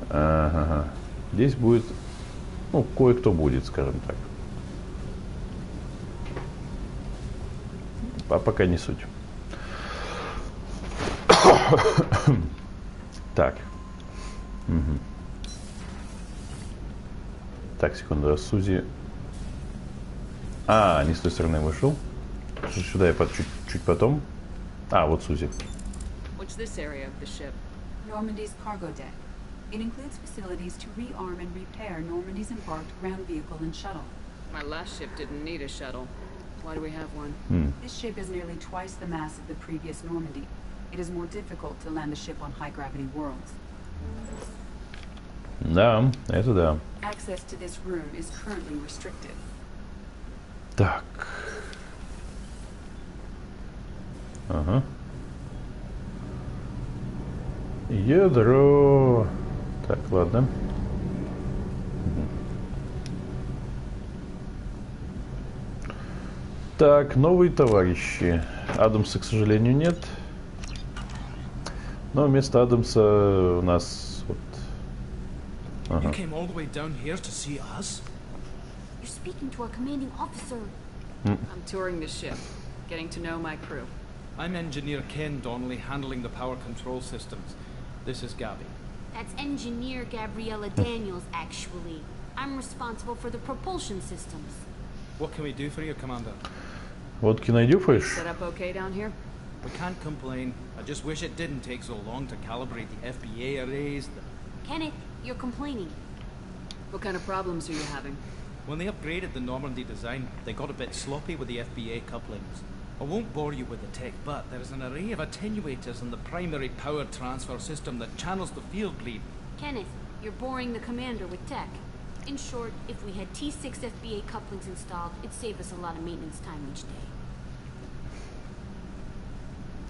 Ага. Здесь будет, ну, кое-кто будет, скажем так. А пока не суть. Так. Угу. Так, секунду, а Сузи... А, не с той стороны вышел. Сюда я чуть потом. А, вот Сузи. What's this area of the ship? Normandy's cargo deck. It includes facilities to rearm and repair Normandy's embarked ground vehicle and shuttle. My last ship didn't need a shuttle. Why do we have one? This ship is nearly twice the mass of the previous Normandy. It is more difficult to land a ship on high-gravity worlds. Да, это да. Access to this room is currently restricted. Так. Ага. Ядро. Так, ладно. Так, новые товарищи. Адамса, к сожалению, нет. Но вместо Адамса у нас вот. You came all the way down here to see us? You're speaking to our commanding officer. I'm touring the ship, getting to know my crew. I'm Engineer Ken Donnelly, handling the power control systems. This is Gabby. That's Engineer Gabriella Daniels, actually. I'm responsible for the propulsion systems. What can we do for you, Commander? Водки найдёшь? Set up okay down here? We can't complain. I just wish it didn't take so long to calibrate the FBA arrays. Kenneth, you're complaining. What kind of problems are you having? When they upgraded the Normandy design, they got a bit sloppy with the FBA couplings. I won't bore you with the tech, but there is an array of attenuators in the primary power transfer system that channels the field bleed. Kenneth, you're boring the commander with tech. In short, if we had T6 FBA couplings installed, it'd save us a lot of maintenance time each day.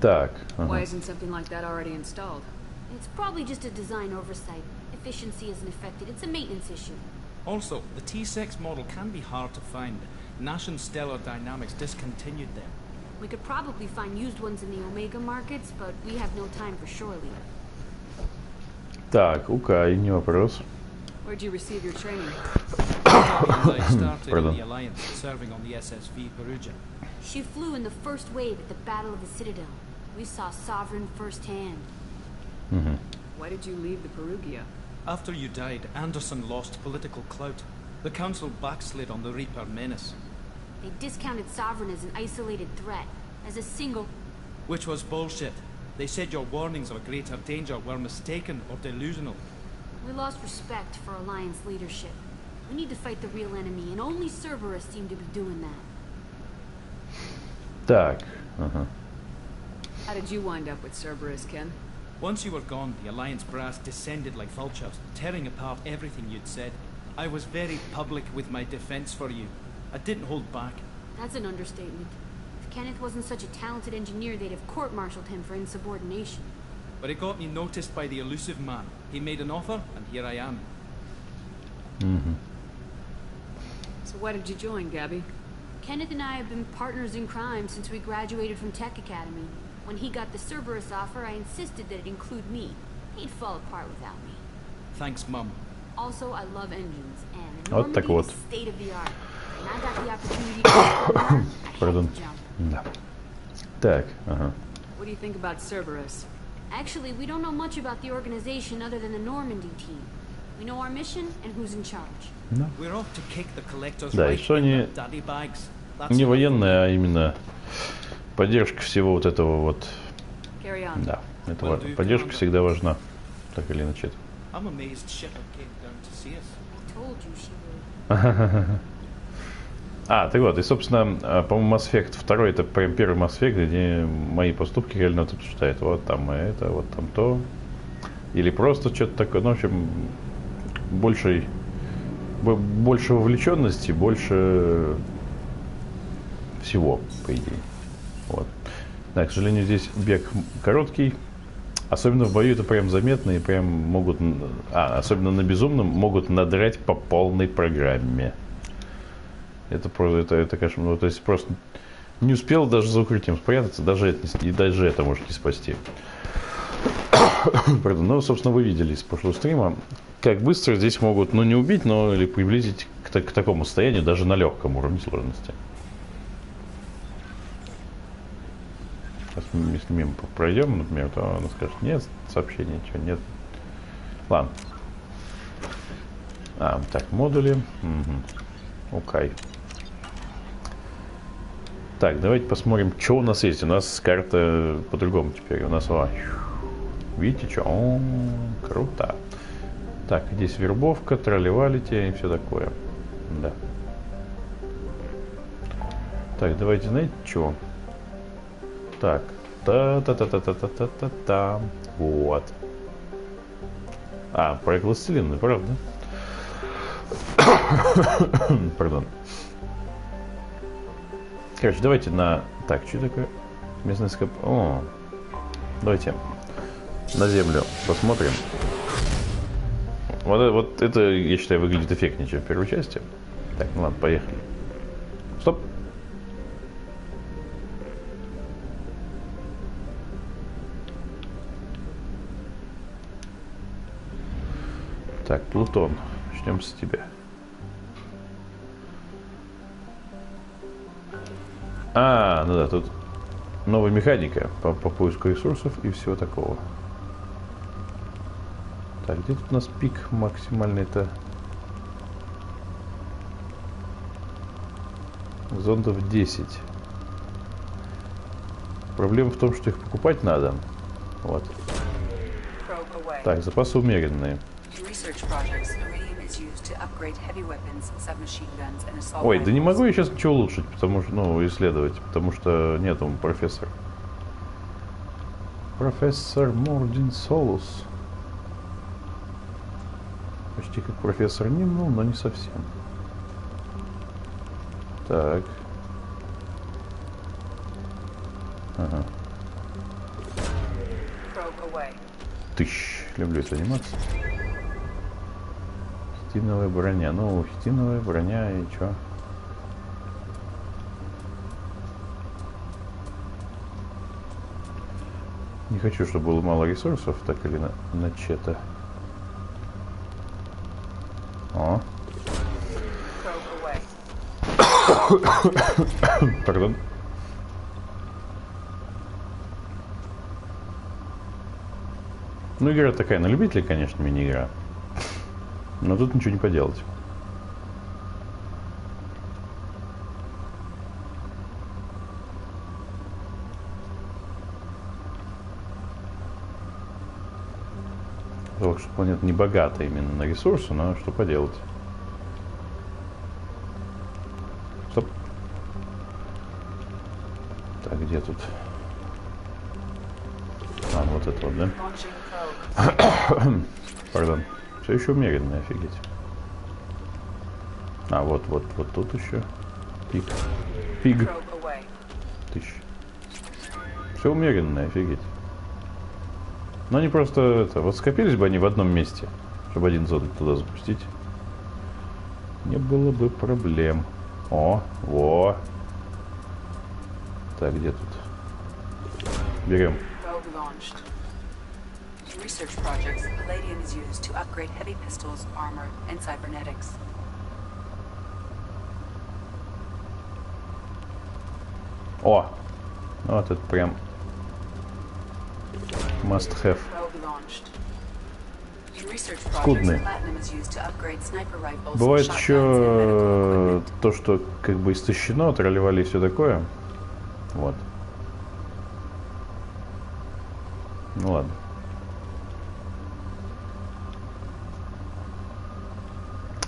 Так. Why isn't something like that already installed? It's probably just a design oversight. Efficiency isn't affected. It's a maintenance issue. Also, the T6 model can be hard to find. Nash and Stellar Dynamics discontinued them. We could probably find used ones in the Omega markets, but we have no time for shore leave. Так, окей, не вопрос. Where'd you receive your training? I started in the Alliance, serving on the SSV Perugia. She flew in the first wave at the Battle of the Citadel. We saw Sovereign firsthand. Why did you leave the Perugia? After you died, Anderson lost political clout. The Council backslid on the Reaper menace. They discounted Sovereign as an isolated threat, as a single... Which was bullshit. They said your warnings of a greater danger were mistaken or delusional. We lost respect for Alliance leadership. We need to fight the real enemy, and only Cerberus seem to be doing that. Так, ага. How did you wind up with Cerberus, Ken? Once you were gone, the Alliance brass descended like vultures, tearing apart everything you'd said. I was very public with my defense for you. I didn't hold back. That's an understatement. If Kenneth wasn't such a talented engineer, they'd have court-martialed him for insubordination. But it got me noticed by the elusive man. He made an offer, and here I am. So why did you join, Gabby? Kenneth and I have been partners in crime since we graduated from Tech Academy. When he got the Cerberus offer, I insisted that it include me. He'd fall apart without me. Thanks, Mum. Also, I love engines, and Вот так вот. state of the art. And I got the opportunity to learn, I had to jump. Да. Так, ага. What do you think about Cerberus? Actually, we don't know much about the organization other than the Normandy team. We know our mission and who's in charge. We're off to kick the collectors Да, и right что in они their daddy bags. That's не enough. военная, а именно поддержка всего вот этого вот. Carry on. Да, это важно. Поддержка всегда важна, так или иначе. I'm amazed Shepard came down to see us. I told you she would. А, так вот, и, собственно, по-моему, Mass Effect 2 это прям первый Mass Effect, где мои поступки реально обсуждают. Вот там это, вот там то. Или просто что-то такое. Ну, в общем, больше вовлеченности, больше всего, по идее. Вот. Да, к сожалению, здесь бег короткий. Особенно в бою это прям заметно и прям могут, особенно на безумном, могут надрать по полной программе. Это просто, это конечно, ну, то есть просто не успел даже за укрытием спрятаться, даже это может не спасти. Пардон, ну, собственно, вы видели из прошлого стрима, как быстро здесь могут, ну, не убить, но или приблизить к такому состоянию, даже на легком уровне сложности. Сейчас, если мимо пройдем, например, то она скажет, нет, сообщения, ничего, нет. Ладно. Так, модули. Угу. Окей. Так, давайте посмотрим, что у нас есть. У нас карта по-другому теперь. У нас, видите, что? О, круто. Так, здесь вербовка, тролливалити и все такое. Да. Так, давайте, знаете, что? Так, та-та-та-та-та-та-та-та. Вот. Про властелин, правда? Пардон. Короче, давайте на... Так, что такое? Местный скоп... О, давайте на землю посмотрим. Вот это, я считаю, выглядит эффектнее, чем в первой части. Так, ну ладно, поехали. Стоп. Так, Плутон. Начнем с тебя. Ну да, тут новая механика по поиску ресурсов и всего такого. Так, где тут у нас пик максимальный-то? Зондов 10. Проблема в том, что их покупать надо. Вот. Так, запасы умеренные. Ой, да не могу я сейчас ничего улучшить, потому что, ну, исследовать, потому что нету профессора. Профессор Мордин Солус. Почти как профессор Нимнул, но не совсем. Так. Ага. Люблю эту анимацию. Хитиновая броня. Ну, хитиновая броня и чё? Не хочу, чтобы было мало ресурсов, так или иначе-то. О. Пардон. Ну, игра такая на любителя, конечно, мини-игра. Но тут ничего не поделать. Только что планета не богата именно на ресурсы, но что поделать. Стоп. Так, где тут? А, вот это вот, да? Пардон. Все еще умеренно, офигеть. А, вот тут еще. Пиг. Тысяч. Все умеренно, офигеть. Но они просто это, вот скопились бы они в одном месте, чтобы один зонд туда запустить. Не было бы проблем. О, во. Так, где тут? Берем. О, вот это прям must have. Скудный. Бывает еще то, что как бы истощено, тролливали и все такое. Вот. Ну ладно.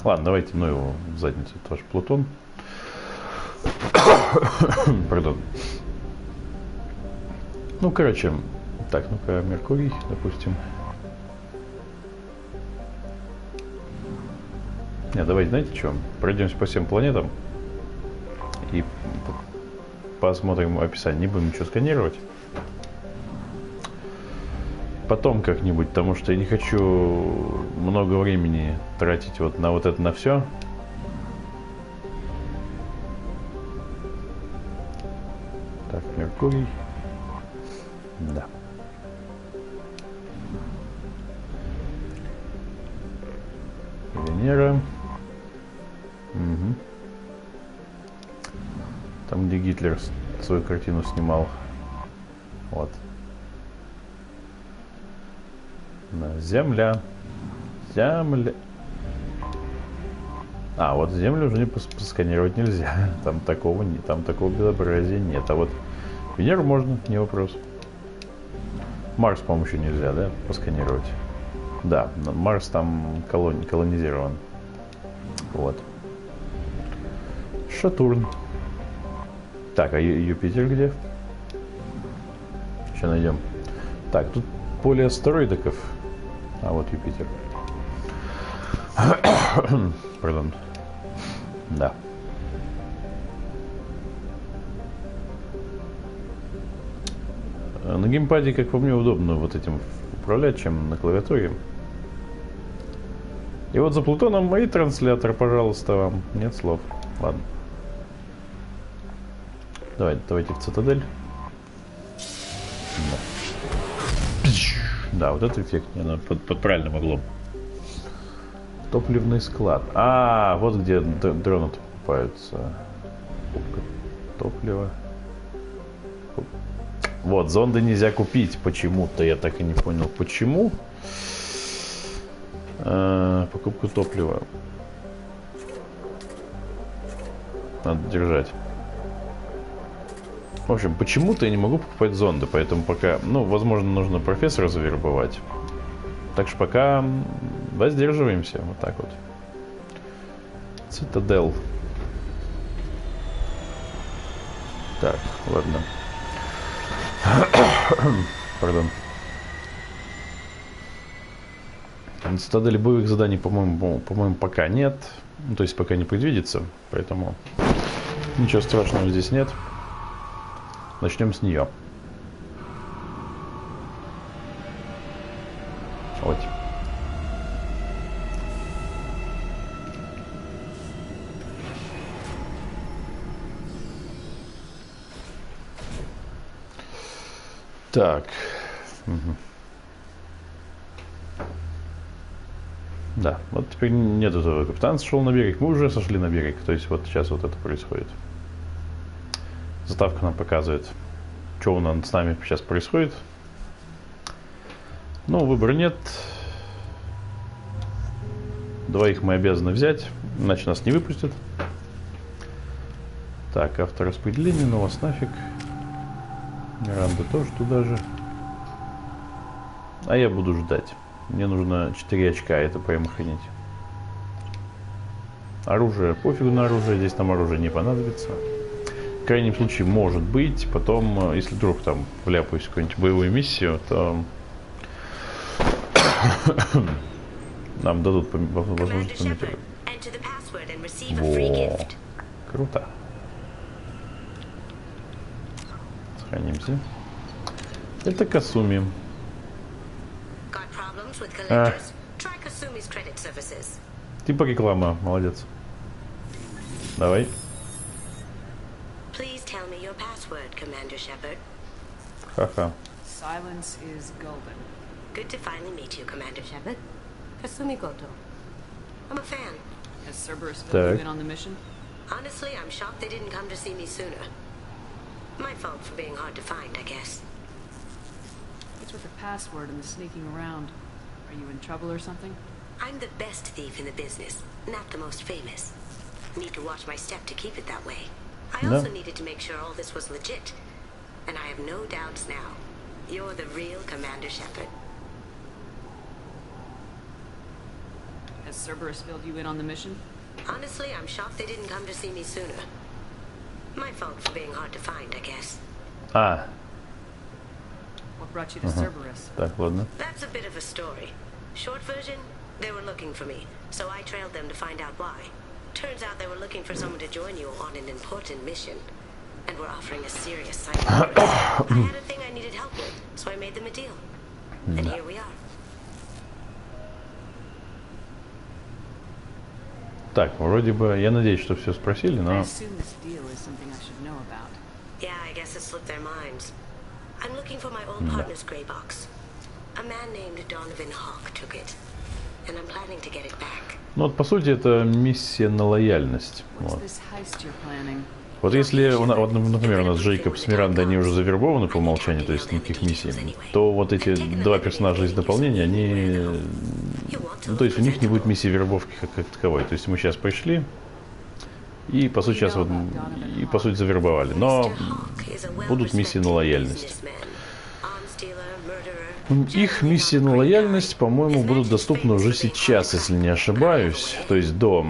Ладно, давайте, ну его в задницу, это ваш Плутон. Пардон. Ну, короче, так, ну-ка, Меркурий, допустим. Не, давайте, знаете что, пройдемся по всем планетам и посмотрим описание. Не будем ничего сканировать. Потом как-нибудь, потому что я не хочу много времени тратить вот на вот это, на все. Так, Меркурий. Да. Венера. Угу. Там, где Гитлер свою картину снимал. Вот. Земля. Земля. А, вот Землю уже не посканировать нельзя. Там такого нет, там такого безобразия нет. А вот Венеру можно, не вопрос. Марс, по-моему, еще нельзя, да, посканировать. Да, Марс там колонизирован. Вот. Сатурн. Так, а Юпитер где? Сейчас найдем. Так, тут поле астероидов. А вот Юпитер. Пардон. Да. На геймпаде, как по мне, удобно вот этим управлять, чем на клавиатуре. И вот за Плутоном мои транслятор, пожалуйста, вам. Нет слов. Ладно. Давайте в цитадель. Да, вот этот эффект мне надо под правильным углом. Топливный склад. А, вот где дроны покупаются. Покупка топлива. Вот, зонды нельзя купить. Почему-то я так и не понял, почему. Покупку топлива. Надо держать. В общем, почему-то я не могу покупать зонды, поэтому пока, ну, возможно, нужно профессора завербовать. Так что пока воздерживаемся, вот так вот. Цитадель. Так, ладно. Пардон. На цитадели боевых заданий, по-моему, пока нет. Ну, то есть пока не предвидится, поэтому ничего страшного здесь нет. Начнем с нее. Вот. Так. Угу. Да, вот теперь нет этого. Капитан сошел на берег. Мы уже сошли на берег. То есть вот сейчас вот это происходит. Заставка нам показывает, что у нас с нами сейчас происходит. Ну, выбора нет. Двоих мы обязаны взять, иначе нас не выпустят. Так, автораспределение, ну вас нафиг. Миранда тоже туда же. А я буду ждать. Мне нужно 4 очка, это прям охренеть. Оружие, пофигу на оружие, здесь нам оружие не понадобится. В крайнем случае, может быть, потом, если вдруг там вляпаюсь в какую-нибудь боевую миссию, то нам дадут возможность поменять. Во, круто. Сохранимся. Это Касуми. Типа реклама, молодец. Давай. Ха-ха. Silence is golden. Good to finally meet you, Commander Shepard. Kasumi Goto. I'm a fan. Has Cerberus filled you in on the mission? Honestly, I'm shocked they didn't come to see me sooner. My fault for being hard to find, I guess. What's with the password and the sneaking around? Are you in trouble or something? I'm the best thief in the business, not the most famous. Need to watch my step to keep it that way. I also needed to make sure all this was legit. And I have no doubts now. You're the real Commander Shepard. Has Cerberus filled you in on the mission? Honestly, I'm shocked they didn't come to see me sooner. My fault for being hard to find, I guess. What brought you to Cerberus? Так, ладно. That's a bit of a story. Short version, they were looking for me, so I trailed them to find out why. Turns out they were looking for someone to join you on an important mission. And were offering a serious sign bonus. I had a thing I needed help with, so I made them a deal. And here we are. Так, вроде бы, я надеюсь, что все спросили, но... Yeah, I guess it slipped their minds. I'm looking for my old partner's gray box. A man named Donovan Hawk took it. And I'm planning to get it back. Ну вот, по сути, это миссия на лояльность. Вот если, например, у нас Джейкоб с Мирандой, они уже завербованы по умолчанию, то есть никаких миссий, то вот эти два персонажа из дополнения, они... Ну, то есть у них не будет миссии вербовки как таковой. То есть мы сейчас пришли и, по сути, сейчас вот, и, по сути, завербовали. Но будут миссии на лояльность. Их миссии на лояльность, по-моему, будут доступны уже сейчас, если не ошибаюсь. То есть до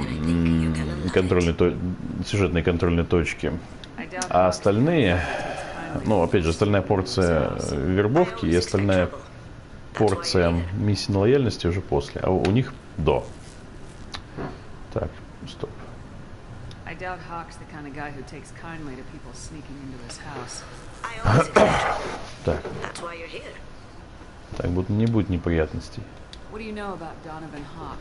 сюжетной контрольной точки. А остальные, ну, опять же, остальная порция вербовки и остальная порция миссий на лояльности уже после. А у них до. Так, стоп. Так. Так, не будет неприятностей. What do you know about Donovan Hawk?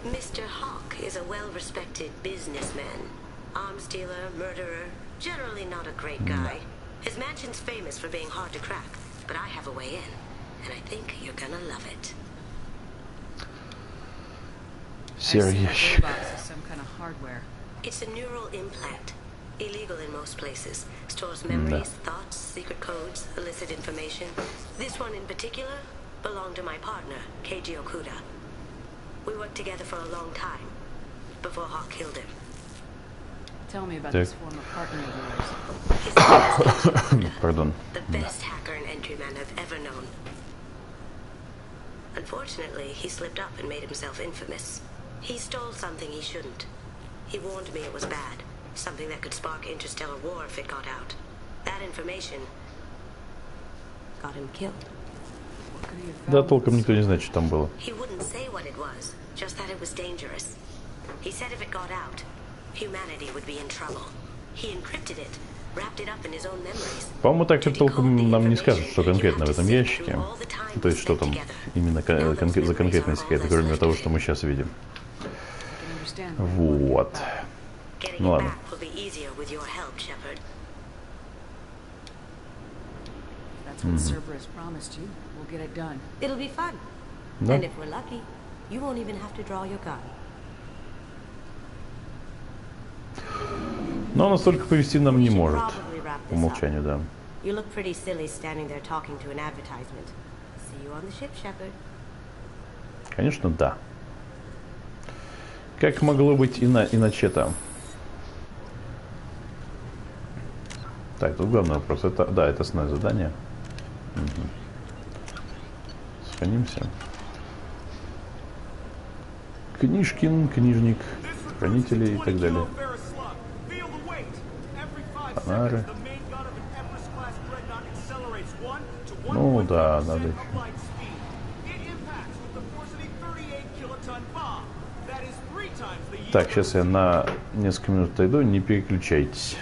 Mr. Hawk is a well-respected businessman. Arms dealer, murderer, generally not a great guy. His mansion's famous for being hard to crack, but I have a way in, and I think you're gonna love it. Серый ящик. Some kind of hardware. It's a neural implant. Illegal in most places. Stores memories, thoughts, secret codes, illicit information. This one in particular belonged to my partner, Keiji Okuda. We worked together for a long time, before Hawk killed him. Tell me about this former partner of yours. His name is Keiji Okuda, Pardon. the best hacker and entryman I've ever known. Unfortunately, he slipped up and made himself infamous. He stole something he shouldn't. He warned me it was bad. Something that could spark interstellar war if it got out. That information got him killed. Да, толком никто не знает, что там было. He wouldn't say what it was, just that it was dangerous. He said if it got out, humanity would be in trouble. He encrypted it, wrapped it up in his own memories. По-моему, так толком нам не скажут, что конкретно в этом ящике. То есть, что там именно за конкретная секрет, кроме того, что мы сейчас видим. Вот. Ну ладно. What Cerberus promised you, we'll get it done. It'll be fun. Да. And if we're lucky, you won't even have to draw your gun. Но настолько повести нам не может. По умолчанию, да. You look pretty silly standing there talking to an advertisement. See you on the ship, Shepard. Конечно, да. Как могло быть иначе-то? Так, тут главный вопрос. Это, да, это основное задание. Угу. Сохранимся. Книжкин, книжник, хранители и так далее. Фонары. Ну да, надо еще. Так, сейчас я на несколько минут отойду, не переключайтесь.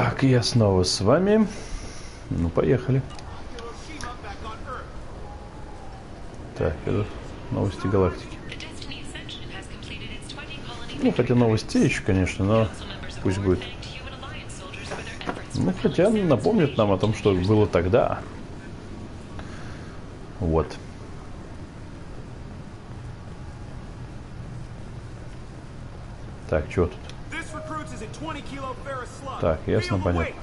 Так, я снова с вами. Ну, поехали. Так, это новости галактики. Ну, хотя новости еще, конечно, но пусть будет. Ну, хотя напомнит нам о том, что было тогда. Вот. Так, что тут? Так, ясно, понятно.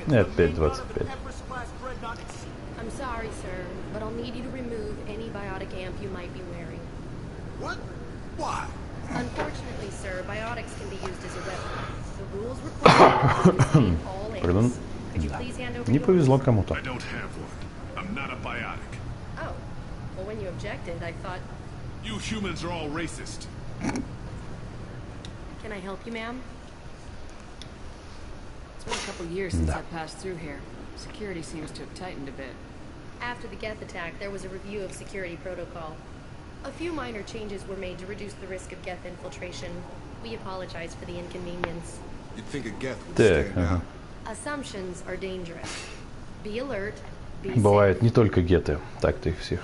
Нет, 5.25. I'm sorry, sir, but I'll need you to remove any biotic amp you might be wearing. What? Why? Unfortunately, sir, biotics can be used as a weapon. The rules require you to save all Pardon? amps. Could you please hand over Не yours? повезло кому-то. I don't have one. I'm not a biotic. Oh, well, when you objected, I thought, You humans are all racist. can I help you, ma'am? It's been a couple years since I passed through here. Security seems to have tightened a bit. After the Geth attack, there was a review of security protocol. A few minor changes were made to reduce the risk of Geth infiltration. We apologize for the inconvenience. You'd think a Geth would Так, stand ага. out. Assumptions are dangerous. Be alert, be Бывает не только геты. Так-то их всех.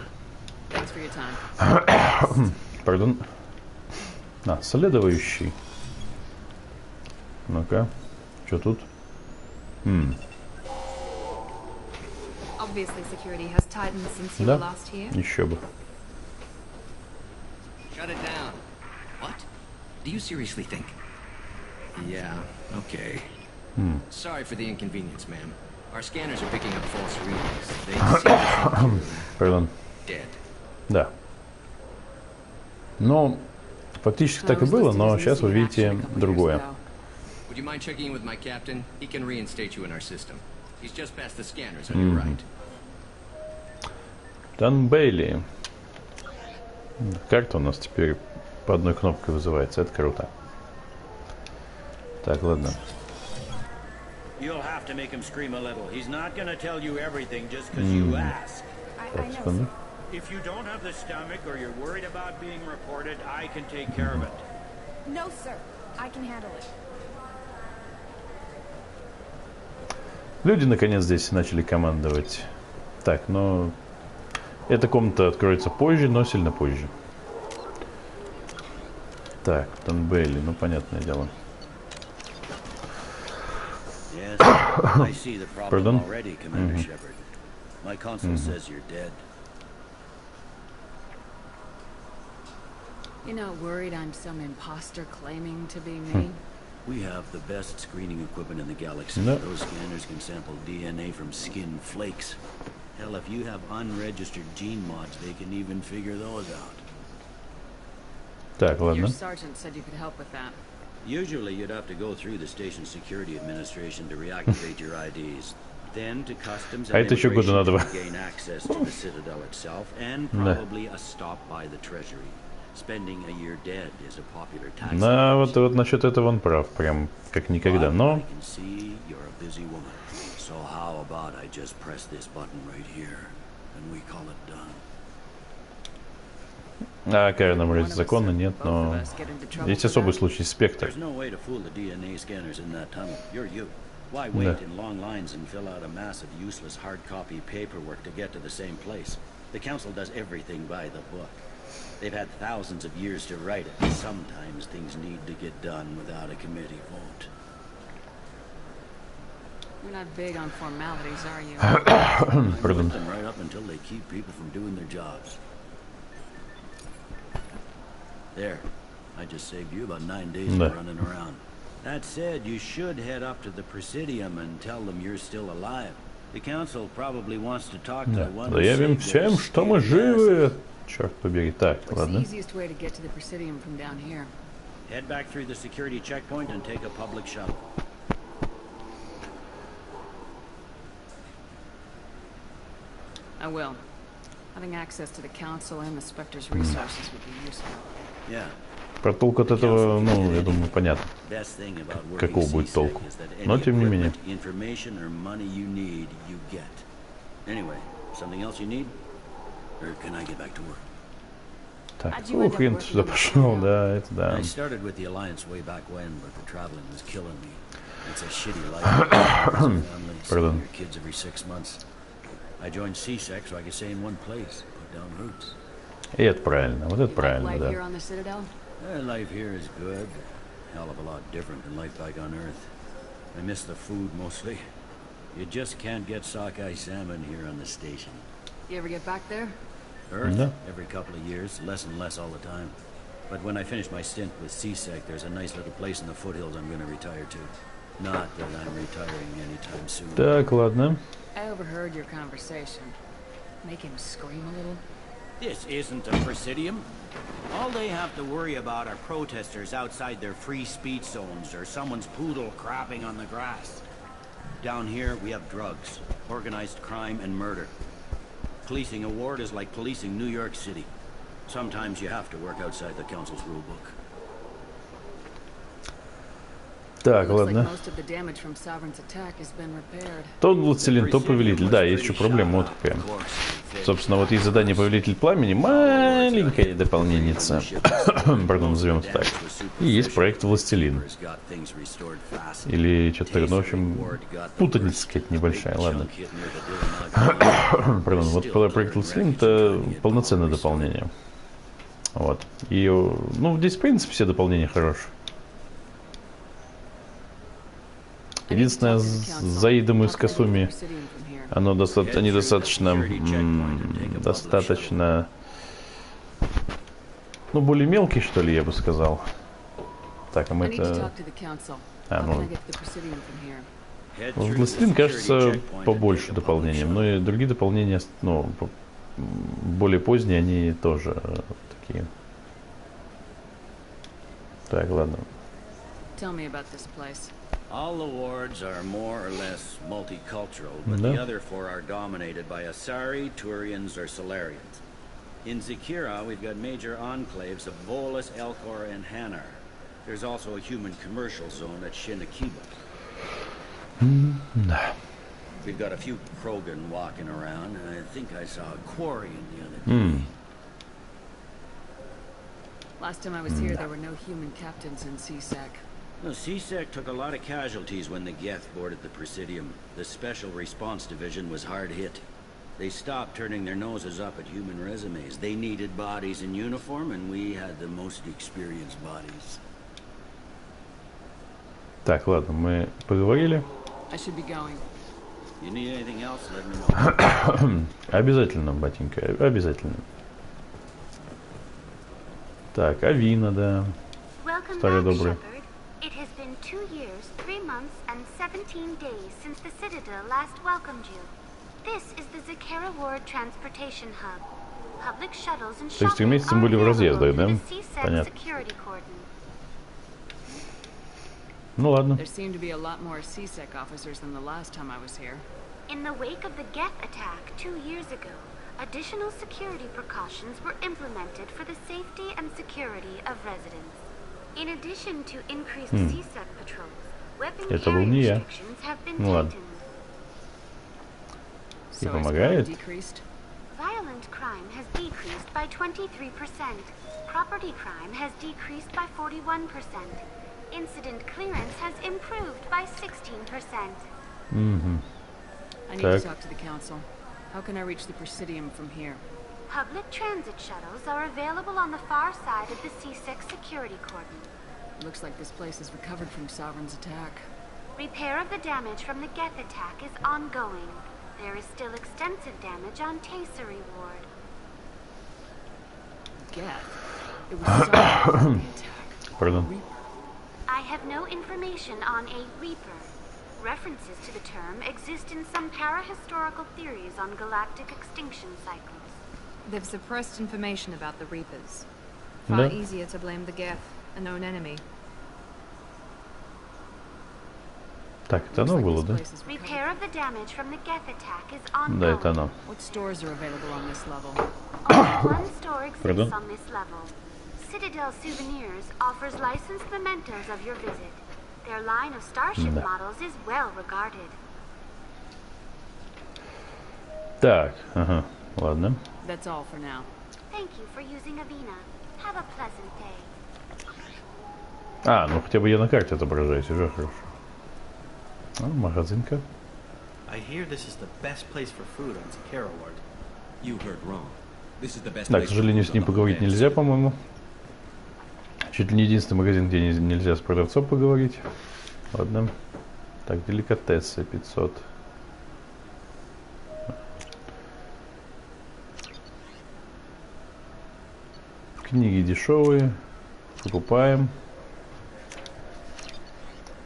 Thanks for your time. Пардон. А, следующий. Ну-ка. Что тут? Obviously, security has tightened since you Да. were last here. Еще бы. Shut it down. What? Do you seriously think? Yeah, okay. Sorry for the inconvenience, ma'am. Our scanners are picking up false readings. They seem to think Пардон. you're dead. Да. Ну, фактически так и было, но сейчас вы видите другое. Would you mind checking in with my captain? He can reinstate you in our system. He's just past the scanners on your right. Дан Бейли. Карта у нас теперь по одной кнопке вызывается. Это круто. Так, ладно. You'll have to make him scream a little. He's not going to tell you everything just because you ask. Так, секунду. If you don't have the stomach or you're worried about being reported, I can take care of it. No, sir. I can handle it. Люди наконец здесь начали командовать. Так, но эта комната откроется позже, но сильно позже. Так, Дан Бейли, ну понятное дело. Yes, I see the problem Pardon? already, Commander Shepard. My console says you're dead. You're not worried I'm some imposter claiming to be me? We have the best screening equipment in the galaxy. No. Those scanners can sample DNA from skin flakes. Hell, if you have unregistered gene mods, they can even figure those out. Так, Your ладно. sergeant said you could help with that. Usually, you'd have to go through the station security administration to reactivate your IDs. Then to customs А and это еще года надо immigration бы. to gain access to the Citadel itself, and Да. probably a stop by the Treasury. Spending a year dead is a popular tax. Да, вот насчет этого он прав, прям как никогда. I Но can see you're a busy woman. So how about I just press this button right here, and we call it done. какая нам разница, законно нет, но есть особый случай, спектр. There's no way to fool the DNA scanners in that tunnel. You're you. Why wait in long lines and fill out a massive useless hard copy paperwork to get to the same place? The council does everything by the book. They've had thousands of years to write it. Sometimes things need to get done without a committee vote. You're not big on formalities, are you? I'm Pardon. with them right up until they keep people from doing their jobs. There. I just saved you about 9 days Да. of running around. That said, you should head up to the Presidium and tell them you're still alive. The council probably wants to talk to Да. the one who Заявим saved their всем, что мы scared живы. Черт побери. Так, What's the ладно. easiest way to get to the Presidium from down here? Head back through the security checkpoint and take a public shuttle. I will. Having access to the council and the Spectre's resources would be useful. Yeah. Про толк от этого, ну, я думаю, понятно. Best thing about working Какого будет CSEC толку? is that any Но тем не менее. equipment, information or money you need, you get. Anyway, something else you need? Or can I get back to work? Так, хрен ты сюда пошел, да, это да. I started with the Alliance way back when, but the traveling was killing me. It's a shitty life. Pardon. Your kids every 6 months. I joined CSEC so I could stay in one place, put down roots. И это правильно, вот это правильно, да. Life here is good. Hell of a lot different than life back on Earth. I miss the food mostly. You just can't get sockeye salmon here on the station. You ever get back there? Earth, every couple of years, less and less all the time. But when I finish my stint with CSEC, there's a nice little place in the foothills I'm going to retire to. Not that I'm retiring anytime soon. Так, ладно. I overheard your conversation. Make him scream a little. This isn't a presidium. All they have to worry about are protesters outside their free speech zones or someone's poodle crapping on the grass. Down here, we have drugs, organized crime, and murder. Policing a ward is like policing New York City. Sometimes you have to work outside the council's rulebook. Так, ладно. То он властелин, то повелитель. Да, есть еще проблема вот какая. Собственно, вот есть задание повелитель пламени, маленькое дополненица. Пардон, назовем это так. И есть проект властелин. Или что-то такое, ну, в общем, путаница сказать небольшая, ладно. Пардон, вот проект властелин это полноценное дополнение. Вот. И, ну, здесь, в принципе, все дополнения хорошие. Единственное, за Идом и с Касуми оно они достаточно, ну, более мелкие, что ли, я бы сказал. Так, а мы это... Властелин, кажется, побольше дополнением, но и другие дополнения, ну, более поздние, они тоже такие. Так, ладно. All the wards are more or less multicultural, but the other four are dominated by Asari, Turians, or Solarians. In Zakira, we've got major enclaves of Volus, Elcor, and Hanar. There's also a human commercial zone at Shinakiba. We've got a few Krogan walking around, and I think I saw a Quarian the other day. Last time I was here, there were no human captains in CSEC. No, CSEC took a lot of casualties when the Geth boarded the Presidium. The Special Response Division was hard hit. They stopped turning their noses up at human resumes. They needed bodies in uniform, and we had the most experienced bodies. Так, ладно, мы поговорили. I should be going. You need anything else, let me know. Обязательно, батенька, обязательно. Так, Авина, да. Старый добрый. It has been 2 years, 3 months, and 17 days since the Citadel last welcomed you. This is the Zakera Ward Transportation Hub. Public shuttles and То есть 3 shopping месяца are были в разъездах, да? available through the CSEC Понятно. security cordon. Ну ладно. There seemed to be a lot more CSEC officers than the last time I was here. In the wake of the Geth attack 2 years ago, additional security precautions were implemented for the safety and security of residents. In addition to increased CSEC patrols, weapon carry restrictions have been tightened. И помогает? Violent crime has decreased by 23%. Property crime has decreased by 41%. Incident clearance has improved by 16%. I need to talk to the council. How can I reach the Presidium from here? Public transit shuttles are available on the far side of the CSEC security cordon. Looks like this place has recovered from Sovereign's attack. Repair of the damage from the Geth attack is ongoing. There is still extensive damage on Tasery Ward. Geth? It was Sovereign the attack. Pardon. I have no information on a Reaper. References to the term exist in some parahistorical theories on galactic extinction cycles. They've suppressed information about the Reapers. Far easier to blame the Geth, a known enemy. Так, это оно было, да? Repair of the damage from the Geth attack is ongoing. Да, это оно. What stores are available on this level? Only one store exists on this level. Citadel Souvenirs offers licensed mementos of your visit. Their line of starship models is well regarded. Так, ага, ладно. That's all for now. Thank you for using Avina. Have a pleasant day. А, ну хотя бы я на карте отображаюсь, уже хорошо. А, магазинка. I hear this is the best place for food on Sakara Ward. You heard wrong. This is the best Да, place к сожалению, for с ним food on the поговорить whole нельзя, base. по-моему. Чуть ли не единственный магазин, где нельзя с продавцом поговорить. Ладно. Так, деликатесы 500. Книги дешевые. Покупаем.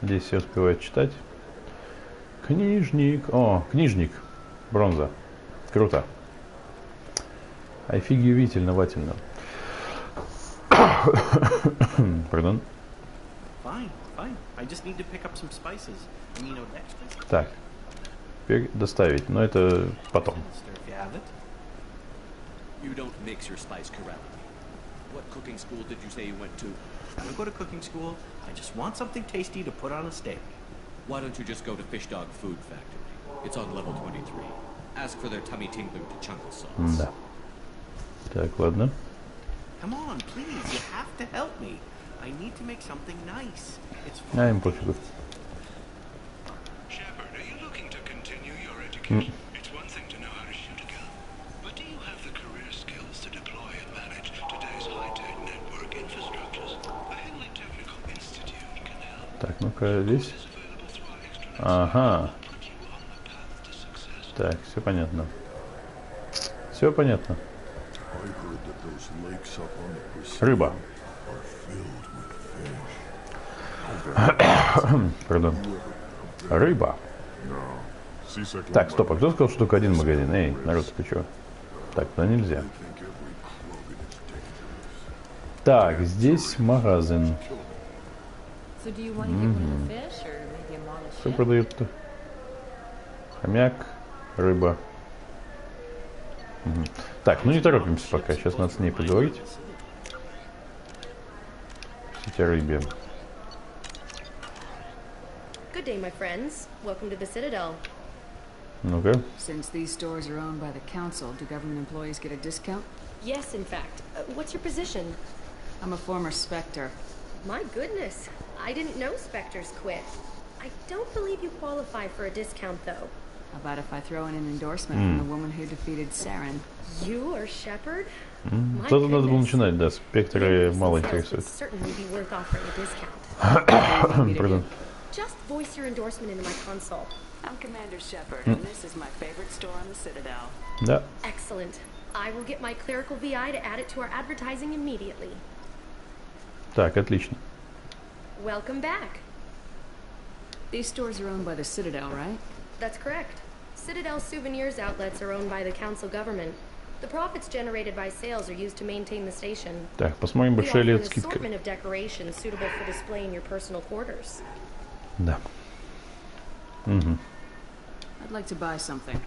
Здесь все успевают читать. Книжник. О, книжник. Бронза. Круто. Офигительно, вательно. Pardon. Fine, fine. I just need to pick up some spices. And you know next place? Так. Теперь доставить. Но это потом. If you have it. You don't mix your spice correctly. What cooking school did you say you went to? I don't go to cooking school. I just want something tasty to put on a steak. Why don't you just go to Fish Dog Food Factory? It's on level 23. Ask for their tummy tingling chunky sauce. Да. Так, ладно. Come on, please. You have to help me. I need to make something nice. It's А, им пофигу. Shepard, are you looking to continue your education? It's one thing to know how to shoot a gun, but do you have the career skills to deploy and manage today's high-tech network infrastructures? A Henley Technical Institute can help. Так, ну-ка, здесь. Ага. Так, все понятно. Все понятно. Рыба. Пардон. Рыба. Так, стоп, а кто сказал, что только один магазин? Эй, народ, ты чё? Так, да нельзя. Так, здесь магазин. Что продают-то? Хомяк, рыба. Угу. Так, ну не торопимся пока. Сейчас надо с ней поговорить. Кстати, о рыбе. Good day, my friends. Welcome to the Citadel. Ну-ка. Since these stores are owned by the council, do government employees get a discount? Yes, in fact. What's your position? I'm a former Spectre. My goodness. I didn't know Spectres quit. I don't believe you qualify for a discount, though. How about if I throw in an endorsement from the woman who defeated Saren? You are Shepard? Что-то надо было начинать, да. Спектры мало интересуют. Certainly be worth offering a discount. Pardon. Just voice your endorsement into my console. I'm Commander Shepard, and this is my favorite store on the Citadel. Да. Excellent. I will get my clerical VI to add it to our advertising immediately. Так, отлично. Welcome back. These stores are owned by the Citadel, right? That's correct. Citadel souvenirs outlets are owned by the council government. The profits generated by sales are used to maintain the station. Так, посмотрим, We большая offer ли an это скидка. assortment of decorations suitable for display in your personal quarters. Да. Угу. I'd like to buy something.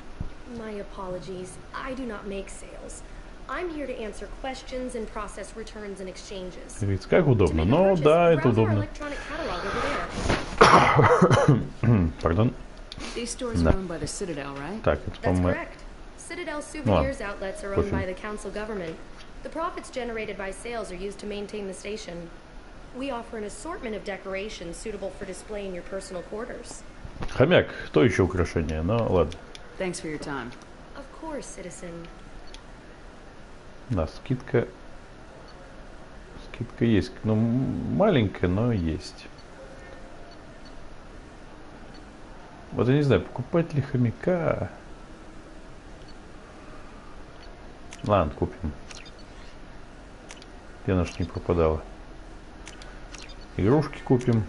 My apologies. I do not make sales. I'm here to answer questions and process returns and exchanges. Говорит, как удобно. Ну, да, это удобно. Pardon? These stores are owned by the Citadel, right? Так, это, That's по-моему... correct. Citadel souvenirs outlets are owned by the council government. The profits generated by sales are used to maintain the station. We offer an assortment of decorations suitable for display in your personal quarters. Хомяк, то еще украшение, но ладно. Thanks for your time. Of course, citizen. Да, скидка... Скидка есть. Ну, маленькая, но есть. Вот я не знаю, покупать ли хомяка... Ладно, купим. Где наш не пропадала? Игрушки купим.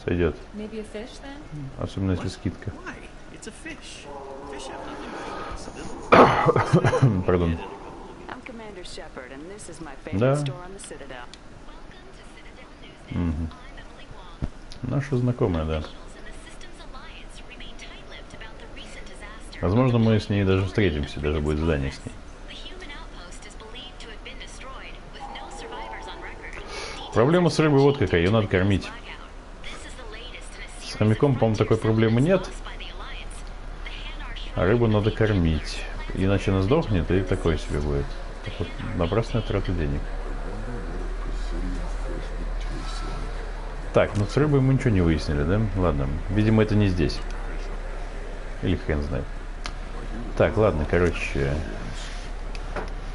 Сойдет. Особенно если скидка. Пардон. Да. Угу. Наша знакомая, да. Возможно, мы с ней даже встретимся, даже будет задание с ней. Проблема с рыбой вот какая, ее надо кормить. С хомяком, по-моему, такой проблемы нет. А рыбу надо кормить. Иначе она сдохнет, и такое себе будет. Так вот, напрасная трата денег. Так, ну с рыбой мы ничего не выяснили, да? Ладно, видимо, это не здесь. Или хрен знает. Так, ладно, короче.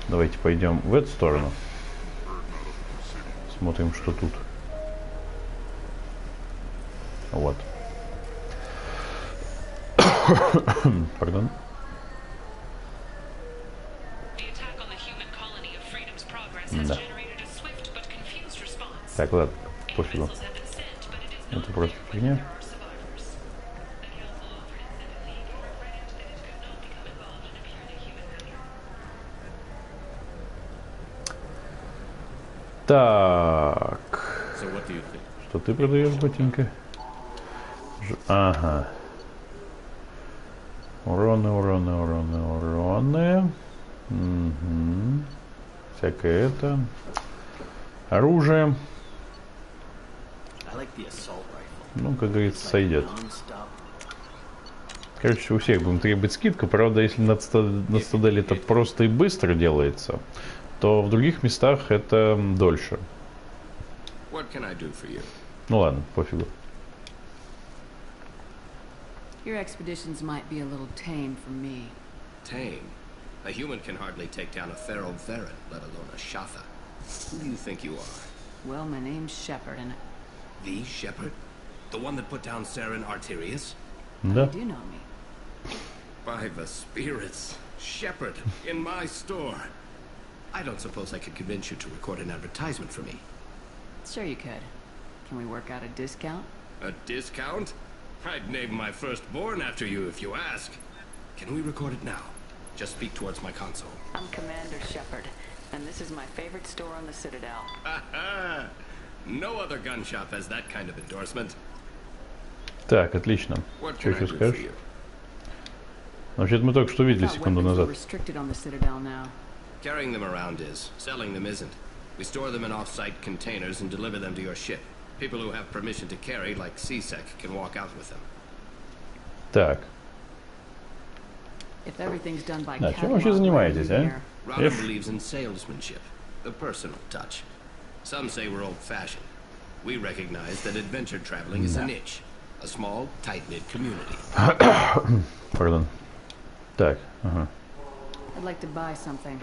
Давайте пойдем в эту сторону. Смотрим, что тут. Вот. Пардон. Да. Так, ладно, пофигу. Это просто фигня. Так. Что ты продаешь, ботинка? Ага. Уроны, уроны, уроны, уроны. Угу. Всякое это. Оружие. Ну, как говорится, сойдет. Короче, у всех будем требовать скидку. Правда, если на Цитадели это просто и быстро делается, то в других местах это дольше. Ну ладно, пофигу. Your expeditions might be a little tame for me. Tame? A human can hardly take down a feral Theron, let alone a Shatha. Who do you think you are? Well, my name's Shepard, and... The Shepard? The one that put down Saren Arterius? Да. You do know me. By the spirits. Shepard, in my store. I don't suppose I could convince you to record an advertisement for me. Sure you could. Can we work out a discount? A discount? I'd name my firstborn after you if you ask. Can we record it now? Just speak towards my console. I'm Commander Shepard, and this is my favorite store on the Citadel. Ha-ha! No other gun shop has that kind of endorsement. Так, отлично. Что еще скажешь? Вообще-то мы только что видели секунду назад. Carrying them around is. Selling them isn't. We store them in off-site containers and deliver them to your ship. People who have permission to carry, like CSEC, can walk out with them. Так. А чем вообще занимаетесь, а? Robin believes in salesmanship, the personal touch. Some say we're old-fashioned. We recognize that adventure traveling is a niche, a small, tight-knit community. Pardon. Так, ага. I'd like to buy something.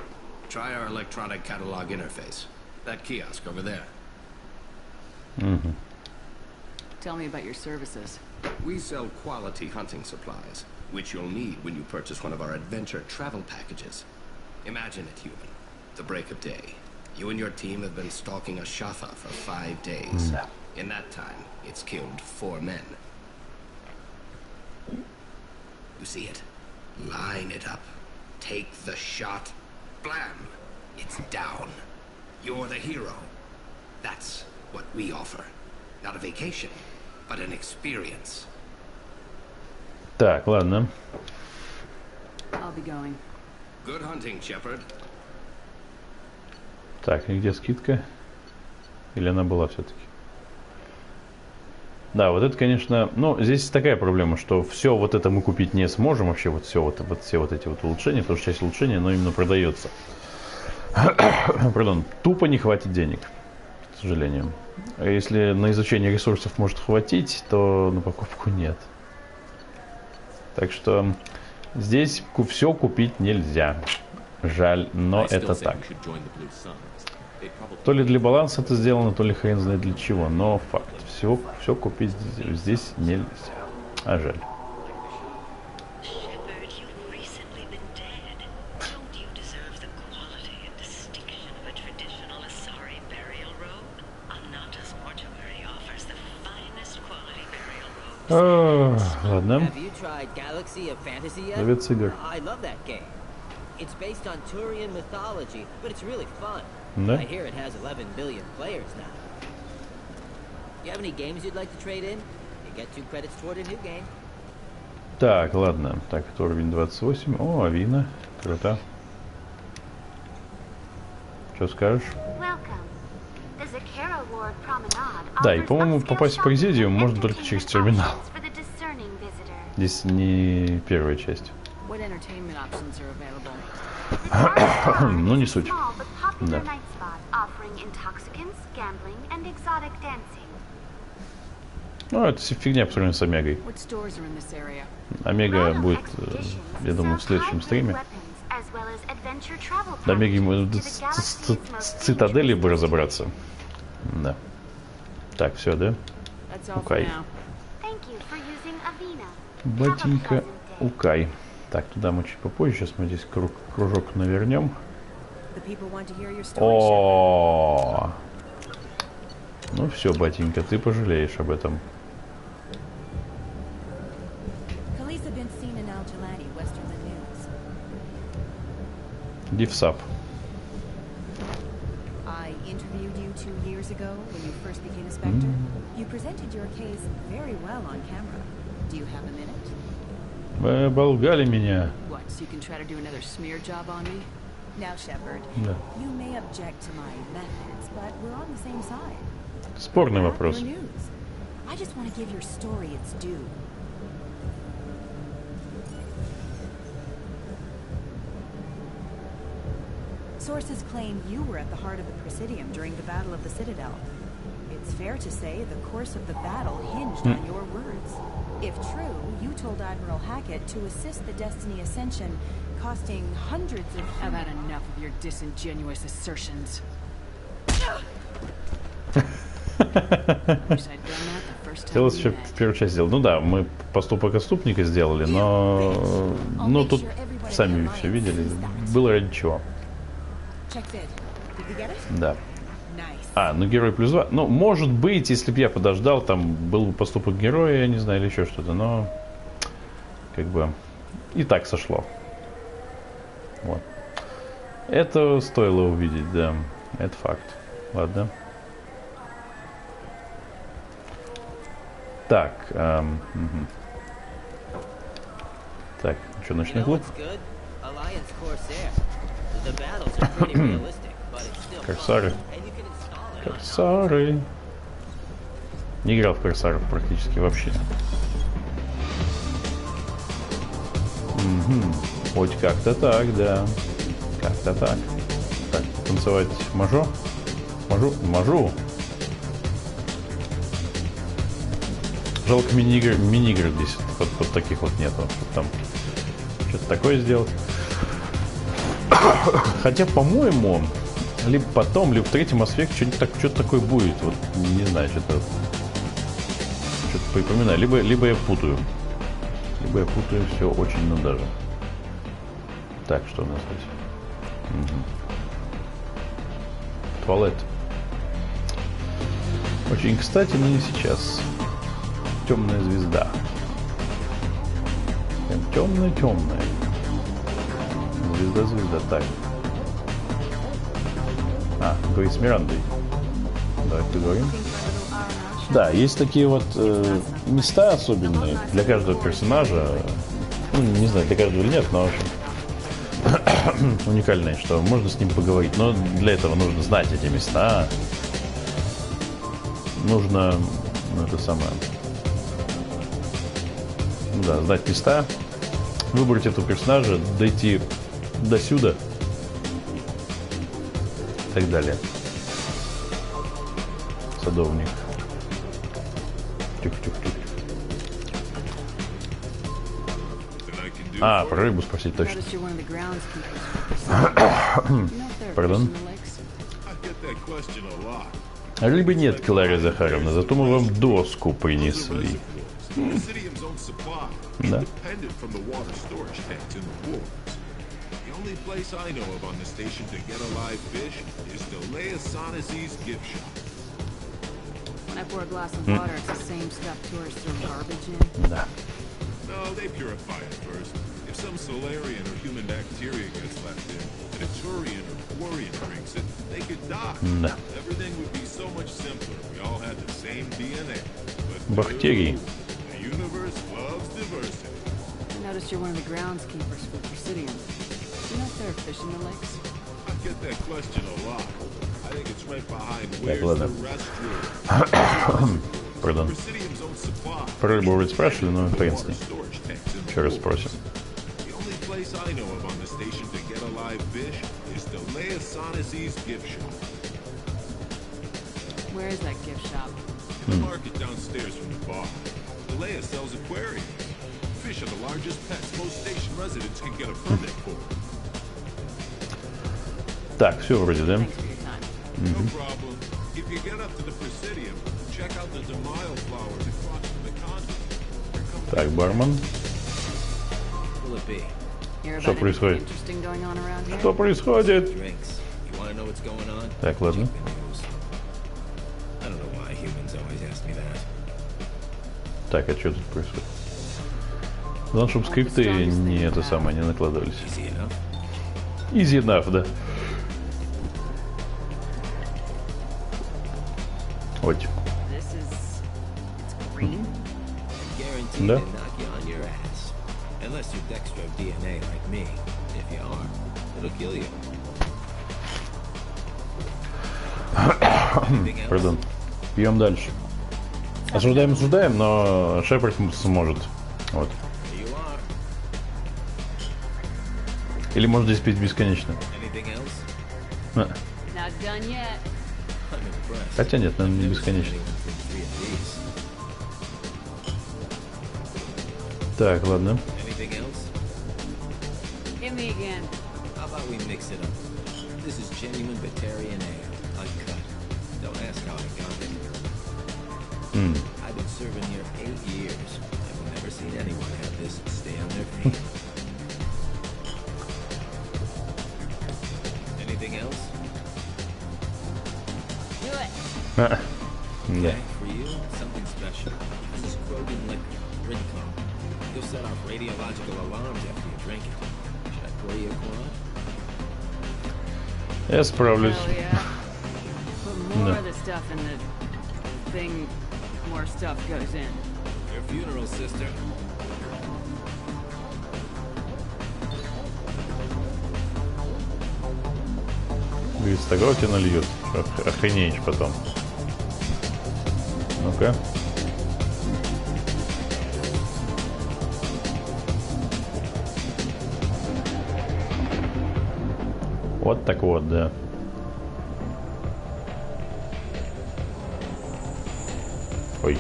Try our electronic catalog interface. That kiosk over there. Mm-hmm. Tell me about your services. We sell quality hunting supplies, which you'll need when you purchase one of our adventure travel packages. Imagine it, human. The break of day. You and your team have been stalking a Shatha for 5 days. No. In that time, it's killed 4 men. You see it? Line it up. Take the shot. Blam! It's down. You're the hero. That's what we offer. Not a vacation, but an experience. Так, ладно. I'll be going. Good hunting, Shepard. Так, и где скидка? Или она была все-таки? Да, вот это, конечно, ну, здесь такая проблема, что все вот это мы купить не сможем, вообще вот все вот эти вот улучшения, потому что часть улучшений, оно именно продается. Пардон, тупо не хватит денег, к сожалению. А если на изучение ресурсов может хватить, то на покупку нет. Так что здесь все купить нельзя. Жаль, но это так. То ли для баланса это сделано, то ли хрен знает для чего, но факт. Все купить здесь нельзя. А жаль. Ладно. Совет игр. It's based on Turian mythology, but it's really fun. Да? I hear it has 11 billion players now. You have any games you'd like to trade in? You get 2 credits toward a new game. Так, ладно. Так, это уровень 28. О, Авина. Круто. Что скажешь? Да, и, по-моему, попасть в Президиум можно только через терминал. Здесь не первая часть. entertainment options are available. Ну, не суть. Small but popular Да. night spot offering intoxicants, gambling, and exotic dancing. Ну, это все фигня по сравнению с Омегой. What stores are in this area? Омега будет, я думаю, в следующем стриме. As well as adventure travel До Омеги мы packages to the с galaxy's most цитадели бы разобраться. Да. Так, все, да? That's all for Укай. Thank now. you for using Avina. Батенька, укай. Так, туда мы чуть попозже. Сейчас мы здесь кружок навернем. The people want to hear your story, О, ну все, батенька, ты пожалеешь об этом. Khalees have been seen in Al-Jalani, western the news. Дивсап. I interviewed you 2 years ago when you first became a Spectre. You presented your case very well on camera. Do you have a minute? Вы оболгали меня. What, so you can try to do another smear job on me? Now, Shepard, Да. you may object to my methods, but we're on the same side. Спорный About вопрос. your news. I just want to give your story its due. Sources claim you were at the heart of the Presidium during the Battle of the Citadel. It's fair to say the course of the battle hinged on your words. If true, you told Admiral Hackett to assist the Destiny Ascension, costing hundreds of... I've had enough of your disingenuous assertions. Хотелось еще в первую часть сделать. Ну да, мы поступок отступника сделали, но тут сами все видели. Было ради чего. Да. А, ну герой плюс 2. Ну, может быть, если бы я подождал, там был бы поступок героя, я не знаю, или еще что-то, но как бы и так сошло. Вот. Это стоило увидеть, да. Это факт. Ладно. Так. Так, что, ночной клуб? Корсары. Корсары. Не играл в корсаров практически вообще. Хоть как-то так, да. Как-то так. Так, танцевать мажо? Мажу. Жалко мини-игр здесь вот таких вот нету. Чтобы там что-то такое сделать. Хотя, по-моему, либо потом, либо в третьем аспекте что-то такое будет. Вот не знаю, что-то припоминаю. Либо я путаю. Либо я путаю все очень, ну даже. Так, что у нас здесь? Туалет. Очень кстати, но не сейчас. Темная звезда. Прям темная. Звезда. Так. Говорит с Мирандой. Давай поговорим. Да, есть такие вот места особенные для каждого персонажа. Ну, не знаю, для каждого или нет, но в общем уникальные, что можно с ним поговорить. Но для этого нужно знать эти места. Нужно, это самое, знать места, выбрать этого персонажа, дойти до сюда и так далее. Садовник. Тюх-тюх-тюх. Про рыбу спросить точно. Пардон. Рыбы нет, Клария Захаровна, зато мы вам доску принесли. Да. Only place I know of on the station to get a live fish is Deleasonicy's gift shop. When I pour a glass of water, it's the same stuff tourists throw garbage in. Да. No, they purify it first. If some Solarian or human bacteria gets left in, and a Turian or Quarian drinks it, they could die. Да. Everything would be so much simpler if we all had the same DNA. Бактерии. The universe loves diversity. I noticed you're one of the groundskeepers for Presidium. You know if there are fish in the lakes? I get that question a lot. I think it's right behind where's ладно. the restroom. Пардон. Presidium's own supply. Про рыбу вроде спрашивали, но хрен с ней. Еще раз спросим. The only place place I know of on the station to get a live fish is the Leosanis' gift shop. Where is that gift shop? In the market downstairs from the bar. The Leia sells aquariums. Fish are the largest pets most station residents can get a permit for. Так, все вроде, да? No problem. If you get up to the Presidium, check out the Demile flowers across from the convent. Так, бармен. Что происходит? Что происходит? Так, ладно. Так, а что тут происходит? Главное, чтобы скрипты не это самое, не накладывались. Easy enough, да. Вот. Да? Пардон. Пьем дальше. Осуждаем, но Шепард сможет. Вот. Или может здесь пить бесконечно. Хотя нет, наверное, не бесконечно. Так, ладно. I've been serving here 8 years. I've never seen anyone have this stay on their feet. Anything else? Do it. Okay, for you, something special. This is Krogan liquor, Ridco. You'll set off radiological alarms after you drink it. Should I pour you a quad? Я справлюсь. Put more of the stuff in the thing. More stuff goes in. Your funeral, sister. Говорит, стакан тебе нальет. Охренеешь потом. Ну-ка. Вот так вот, да. Ой.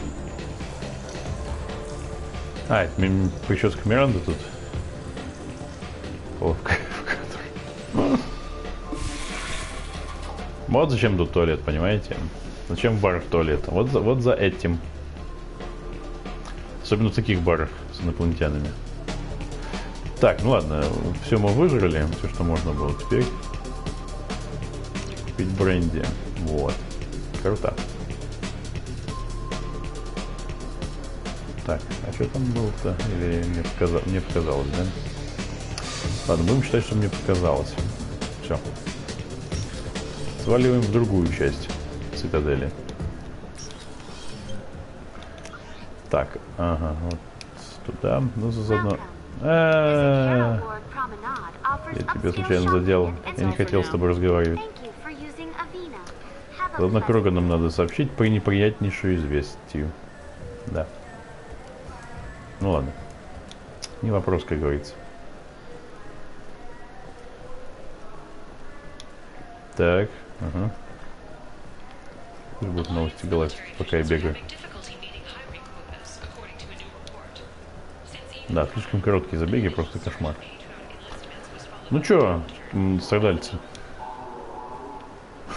А, это прическа Миранды тут. О, в кадр. Вот зачем тут туалет, понимаете? Зачем в барах туалет? Вот за этим. Особенно в таких барах с инопланетянами. Так, ну ладно, все мы выжрали, все, что можно было. Теперь пить бренди. Вот. Круто. Так, а что там было-то? Или мне показалось, да? Ладно, будем считать, что мне показалось. Все. Сваливаем в другую часть цитадели. Так, ага, вот туда. Ну, заодно... Я тебя случайно задел. Я не хотел с тобой разговаривать. Заодно Кроганам надо сообщить по неприятнейшую известию. Да. Ну ладно. Не вопрос, как говорится. Так, ага. Тут будут новости галактики, пока я бегаю. Да, слишком короткие забеги, просто кошмар. Ну чё, страдальцы?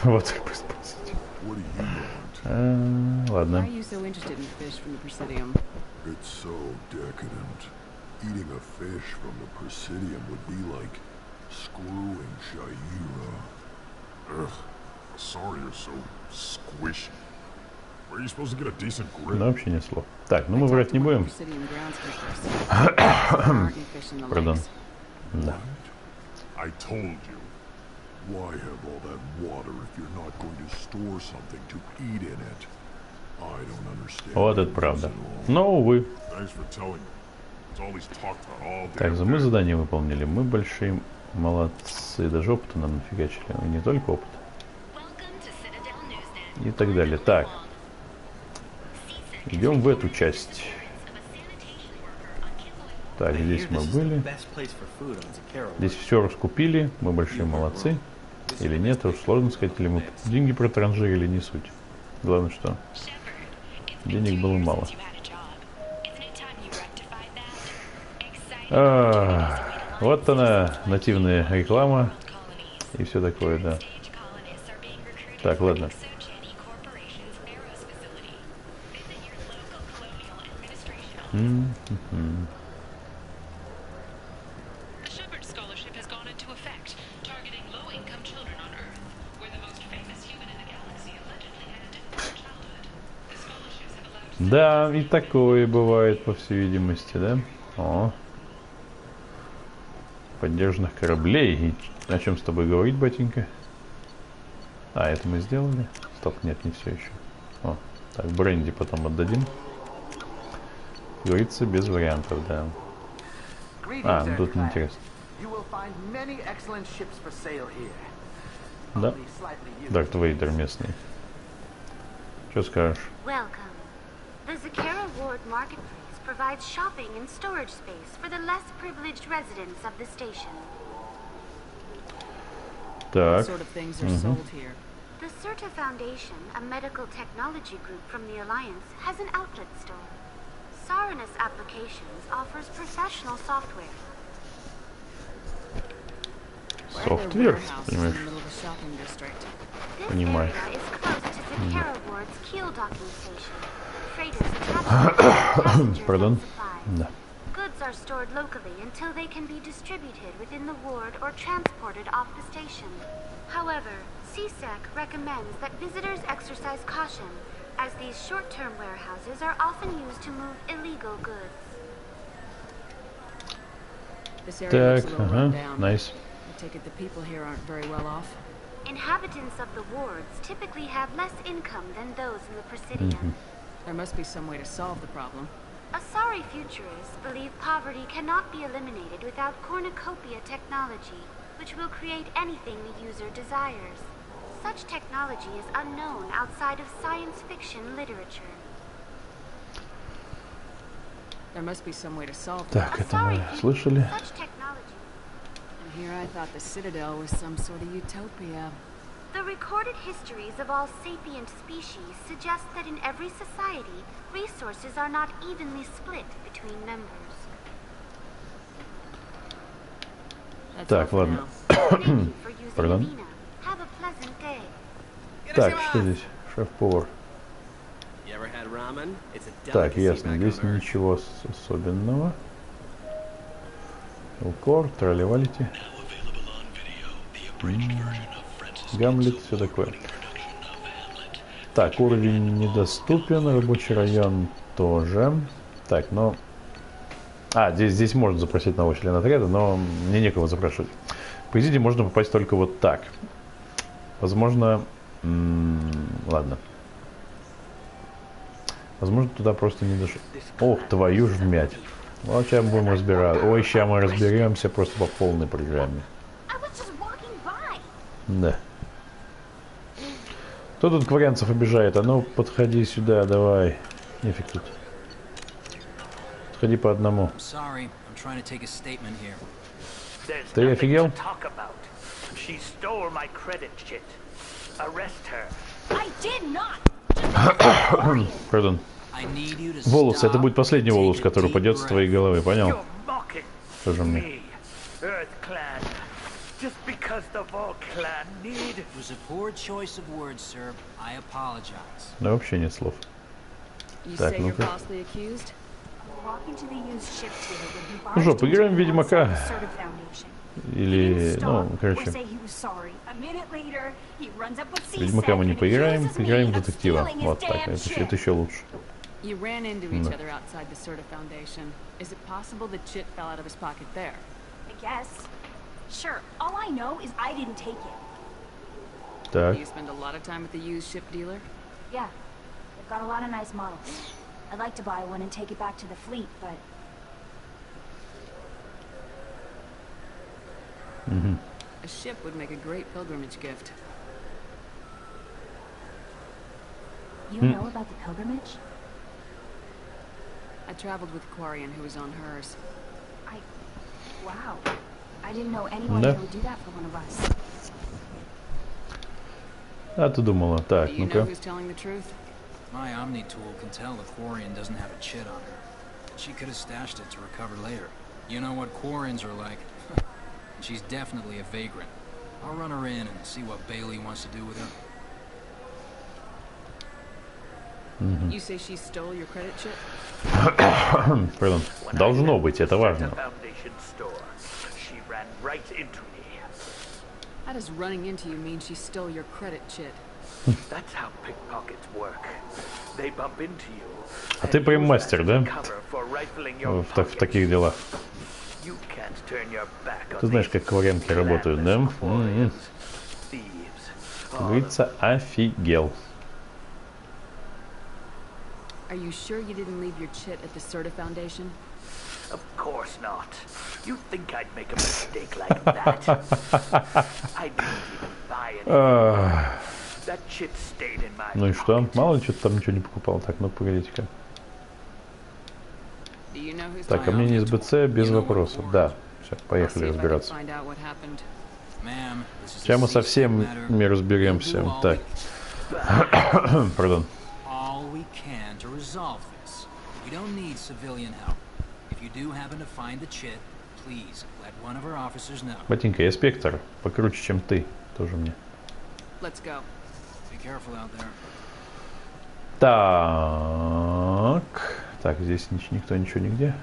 Вот так спросить. Ладно. It's so decadent. Eating a fish from the Presidium would be like screwing Shaira. Ugh, sorry you're so squishy. Where are you supposed to get a decent grip? Да, вообще ни слов. Так, ну мы врать не будем. Пардон. Да. I told you. Why have all that water if you're not going to store something to eat in it? I don't understand. Вот это правда. Но, увы. Thanks for telling me. It's all he's talked about all day. Так, мы задание выполнили. Мы большие молодцы. Даже опыта нам нафигачили. И не только опыт. И так далее. Так. Идем в эту часть. Так, здесь мы были. Здесь все раскупили. Мы большие молодцы. Или нет, уж сложно сказать. Или мы деньги протранжирили, не суть. Главное, что денег было мало. Вот она, нативная реклама. И все такое, да. Так, ладно. Да, и такое бывает, по всей видимости, да? О. Поддержанных кораблей. И о чем с тобой говорить, батенька? А, это мы сделали? Стоп, нет, не все еще. О, так, бренди потом отдадим. Говорится, без вариантов, да. А, ну тут неинтересно. Да. Дарт Вейдер местный. Что скажешь? The Zakera Ward Marketplace provides shopping and storage space for the less privileged residents of the station. Так. What sort of things are sold here? The Certa Foundation, a medical technology group from the Alliance, has an outlet store. Saranus Applications offers professional software. Софтвер, понимаешь? Понимаю. This area is close to Zakera Ward's keel docking station. Pardon? Да. Goods are stored locally until they can be distributed within the ward or transported off the station. However, CSEC recommends that visitors exercise caution, as these short-term warehouses are often used to move illegal goods. This area looks a little run ага, down. nice. I take it the people here aren't very well off. Inhabitants of the wards typically have less income than those in the Presidium. There must be some way to solve the problem. Asari futurists believe poverty cannot be eliminated without cornucopia technology, which will create anything the user desires. Such technology is unknown outside of science fiction literature. There must be some way to solve Так, это мы слышали. Such technology. And here I thought the Citadel was some sort of utopia. The recorded histories of all sapient species suggest that in every society, resources are not evenly split between members. Так, ладно. Pardon? Have a pleasant day. Так, что здесь? Шеф-повар. Так, ясно, здесь ничего особенного. Укор, тролливалити. Гамлет, все такое. Так, уровень недоступен, рабочий район тоже. Так, но... А, здесь можно запросить нового члена отряда, но мне некого запрашивать. По идее, можно попасть только вот так. Возможно... ладно. Возможно, туда просто не дошел. Ох, твою ж вмять. Вот сейчас будем разбираться. Ой, сейчас мы разберемся просто по полной программе. Да. Кто тут кварянцев обижает? А ну, подходи сюда, давай. Нефиг тут. Подходи по одному. Ты офигел? Пардон. Волос, это будет последний волос, который упадет с твоей головы, понял? Тоже мне. Just because the Volk clan need... It was a poor choice of words, sir. I apologize. Да вообще нет слов. Так, ну-ка. Ну что, поиграем в Ведьмака? Или, ну, короче. Ведьмака мы не поиграем, поиграем в детектива. Вот так, это еще лучше. You ran into each other outside the Certa Foundation. Is it possible the chit fell out of his pocket there? I guess. Sure, all I know is I didn't take it. Так. Do you spend a lot of time at the used ship dealer? Yeah, they've got a lot of nice models. I'd like to buy one and take it back to the fleet, but... A ship would make a great pilgrimage gift. You know about the pilgrimage? I traveled with a Quarian who was on hers. Wow. I didn't know anyone Да. would do that for one of us. А ты думала, так, Do you know ну-ка. who's telling the truth? My Omni tool can tell the Quarian doesn't have a chit on her. She could have stashed it to recover later. You know what Quarians are like. She's definitely a vagrant. I'll run her in and see what Bailey wants to do with her. You say she stole your credit chip? Pardon. Должно быть, это важно. She ran right into me. How does running into you mean she stole your credit chip? That's how pickpockets work. They bump into you. А ты прям мастер, да? Cover for rifling your В таких делах. You can't turn your back on Ты знаешь, как кваренки работают, да? Как говорится, офигел. Are you sure you didn't leave your chit at the Serta Foundation? Of course not. You think I'd make a mistake like that? I didn't even buy it. That shit stayed in my Ну и что? Мало ли, что-то там ничего не покупал. Так, ну погодите-ка. Так, а мне не из БЦ без вопросов. Да. Все, поехали разбираться. Сейчас мы со всеми разберемся. Так. Пардон. Ботинка, я спектр. Покруче, чем ты. Тоже мне. Так. Так, здесь никто ничего нигде.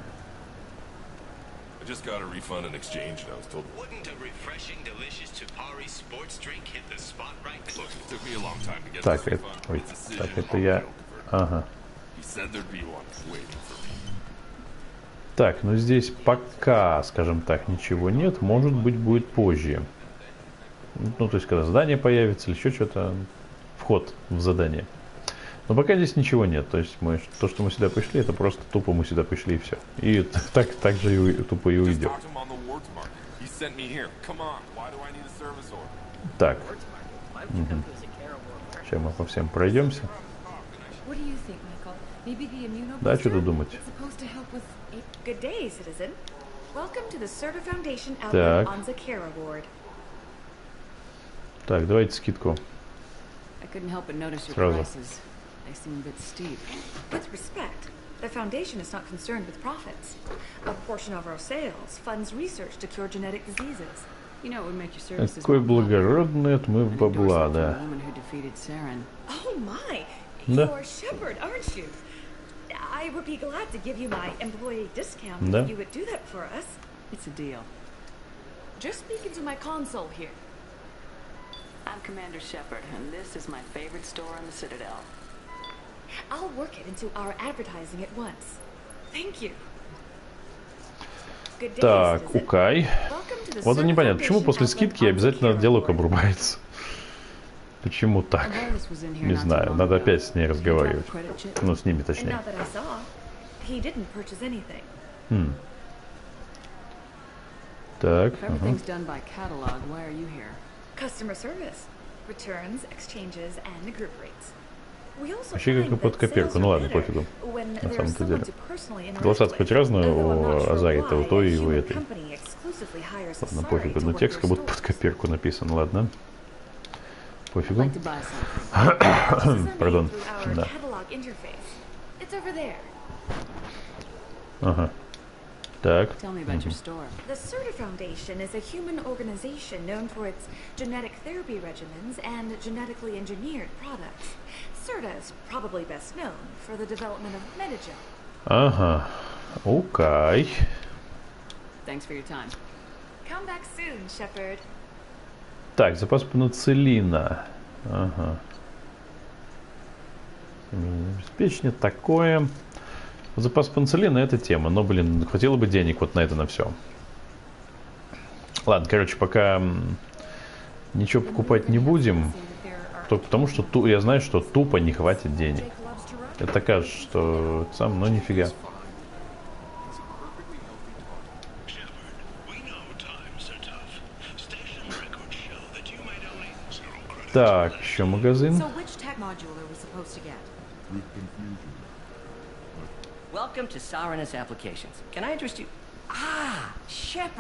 I just got a refund and exchange, and I was told. Wouldn't a refreshing, delicious Chipari sports drink hit the spot right? Look, it took me a long time to get Так, this это, refund. ой, It's a decision так, это on я. the Ага. He said there'd be one waiting for me. Так, ну здесь пока, скажем так, ничего нет. Может быть, будет позже. Ну, то есть, когда задание появится или еще что-то. Вход в задание. Но пока здесь ничего нет. То есть, то, что мы сюда пришли, это просто тупо мы сюда пришли и все. И так же и тупо и уйдем. Так. Угу. Сейчас мы по всем пройдемся. Да, что тут думать? Так. Так, давайте скидку. Сразу. They seem a bit steep. With respect, the Foundation is not concerned with profits. A portion of our sales funds research to cure genetic diseases. You know, it would make your services Какой благородный отмыв бабла, да. Oh my! Да. You're Shepard, aren't you? I would be glad to give you my employee discount Да. if you would do that for us. It's a deal. Just speak into my console here. I'm Commander Shepard, and this is my favorite store in the Citadel. I'll work it into our advertising at once. Thank you. Good day, Так, citizen. укай. Вот это непонятно, почему после скидки обязательно диалог обрубается? Почему так? Не знаю, надо опять с ней разговаривать. Ну, с ними точнее. And not that I saw, he didn't purchase anything. Так, If everything's done by catalog, why are you here? Customer service, returns, exchanges, and group rates. We also вообще как find под that копирку, sales ну are ладно, better пофигу. when На there's самом-то someone деле. to personally interact Голоса хоть with. разные Although I'm у not sure Азари-то, у why той a и у human этой. company exclusively hires a Ладно, Sari пофигу, to но work текст their как будто stores. под копирку написан, ладно. Пофигу. This is a Пардон, menu through our да. catalog interface. It's over there. Ага. Так. Tell me about your store. The Serta Foundation is a human organization known for its genetic therapy regimens and genetically engineered products. Serta is probably best known for the development of Metagel. Ага. Окей. Thanks for your time. Come back soon, Shepard. Так, запас пенициллина. Ага. Обеспечение такое. Запас пенициллина — это тема, но, блин, хватило бы денег вот на это, на все. Ладно, короче, пока ничего покупать не будем, только потому что я знаю, что тупо не хватит денег. Это кажется, что сам, но нифига. Так, еще магазин. Welcome to Saranus Applications. Can I interest you? Ah,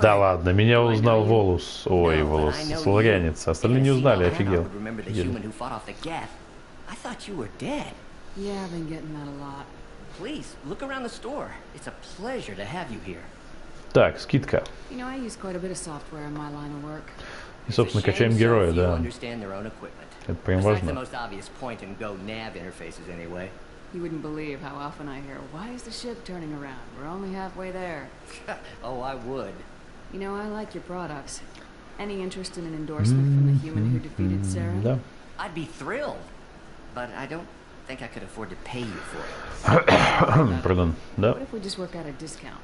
Да ладно, меня узнал Волос. Ой, Волос. Славянец. Остальные не узнали, офигел. Yeah, I've been getting that a lot. Please, look around the store. It's a pleasure to have you here. Так, скидка. You know, I use quite a bit of software in my line of work. И, собственно, качаем героя, да. Это прям важно. You wouldn't believe how often I hear, "Why is the ship turning around? We're only halfway there." Oh, I would. You know, I like your products. Any interest in an endorsement from the human who defeated Saren? Да. I'd be thrilled, but I don't think I could afford to pay you for it. Pardon, да. What if we just work out a discount?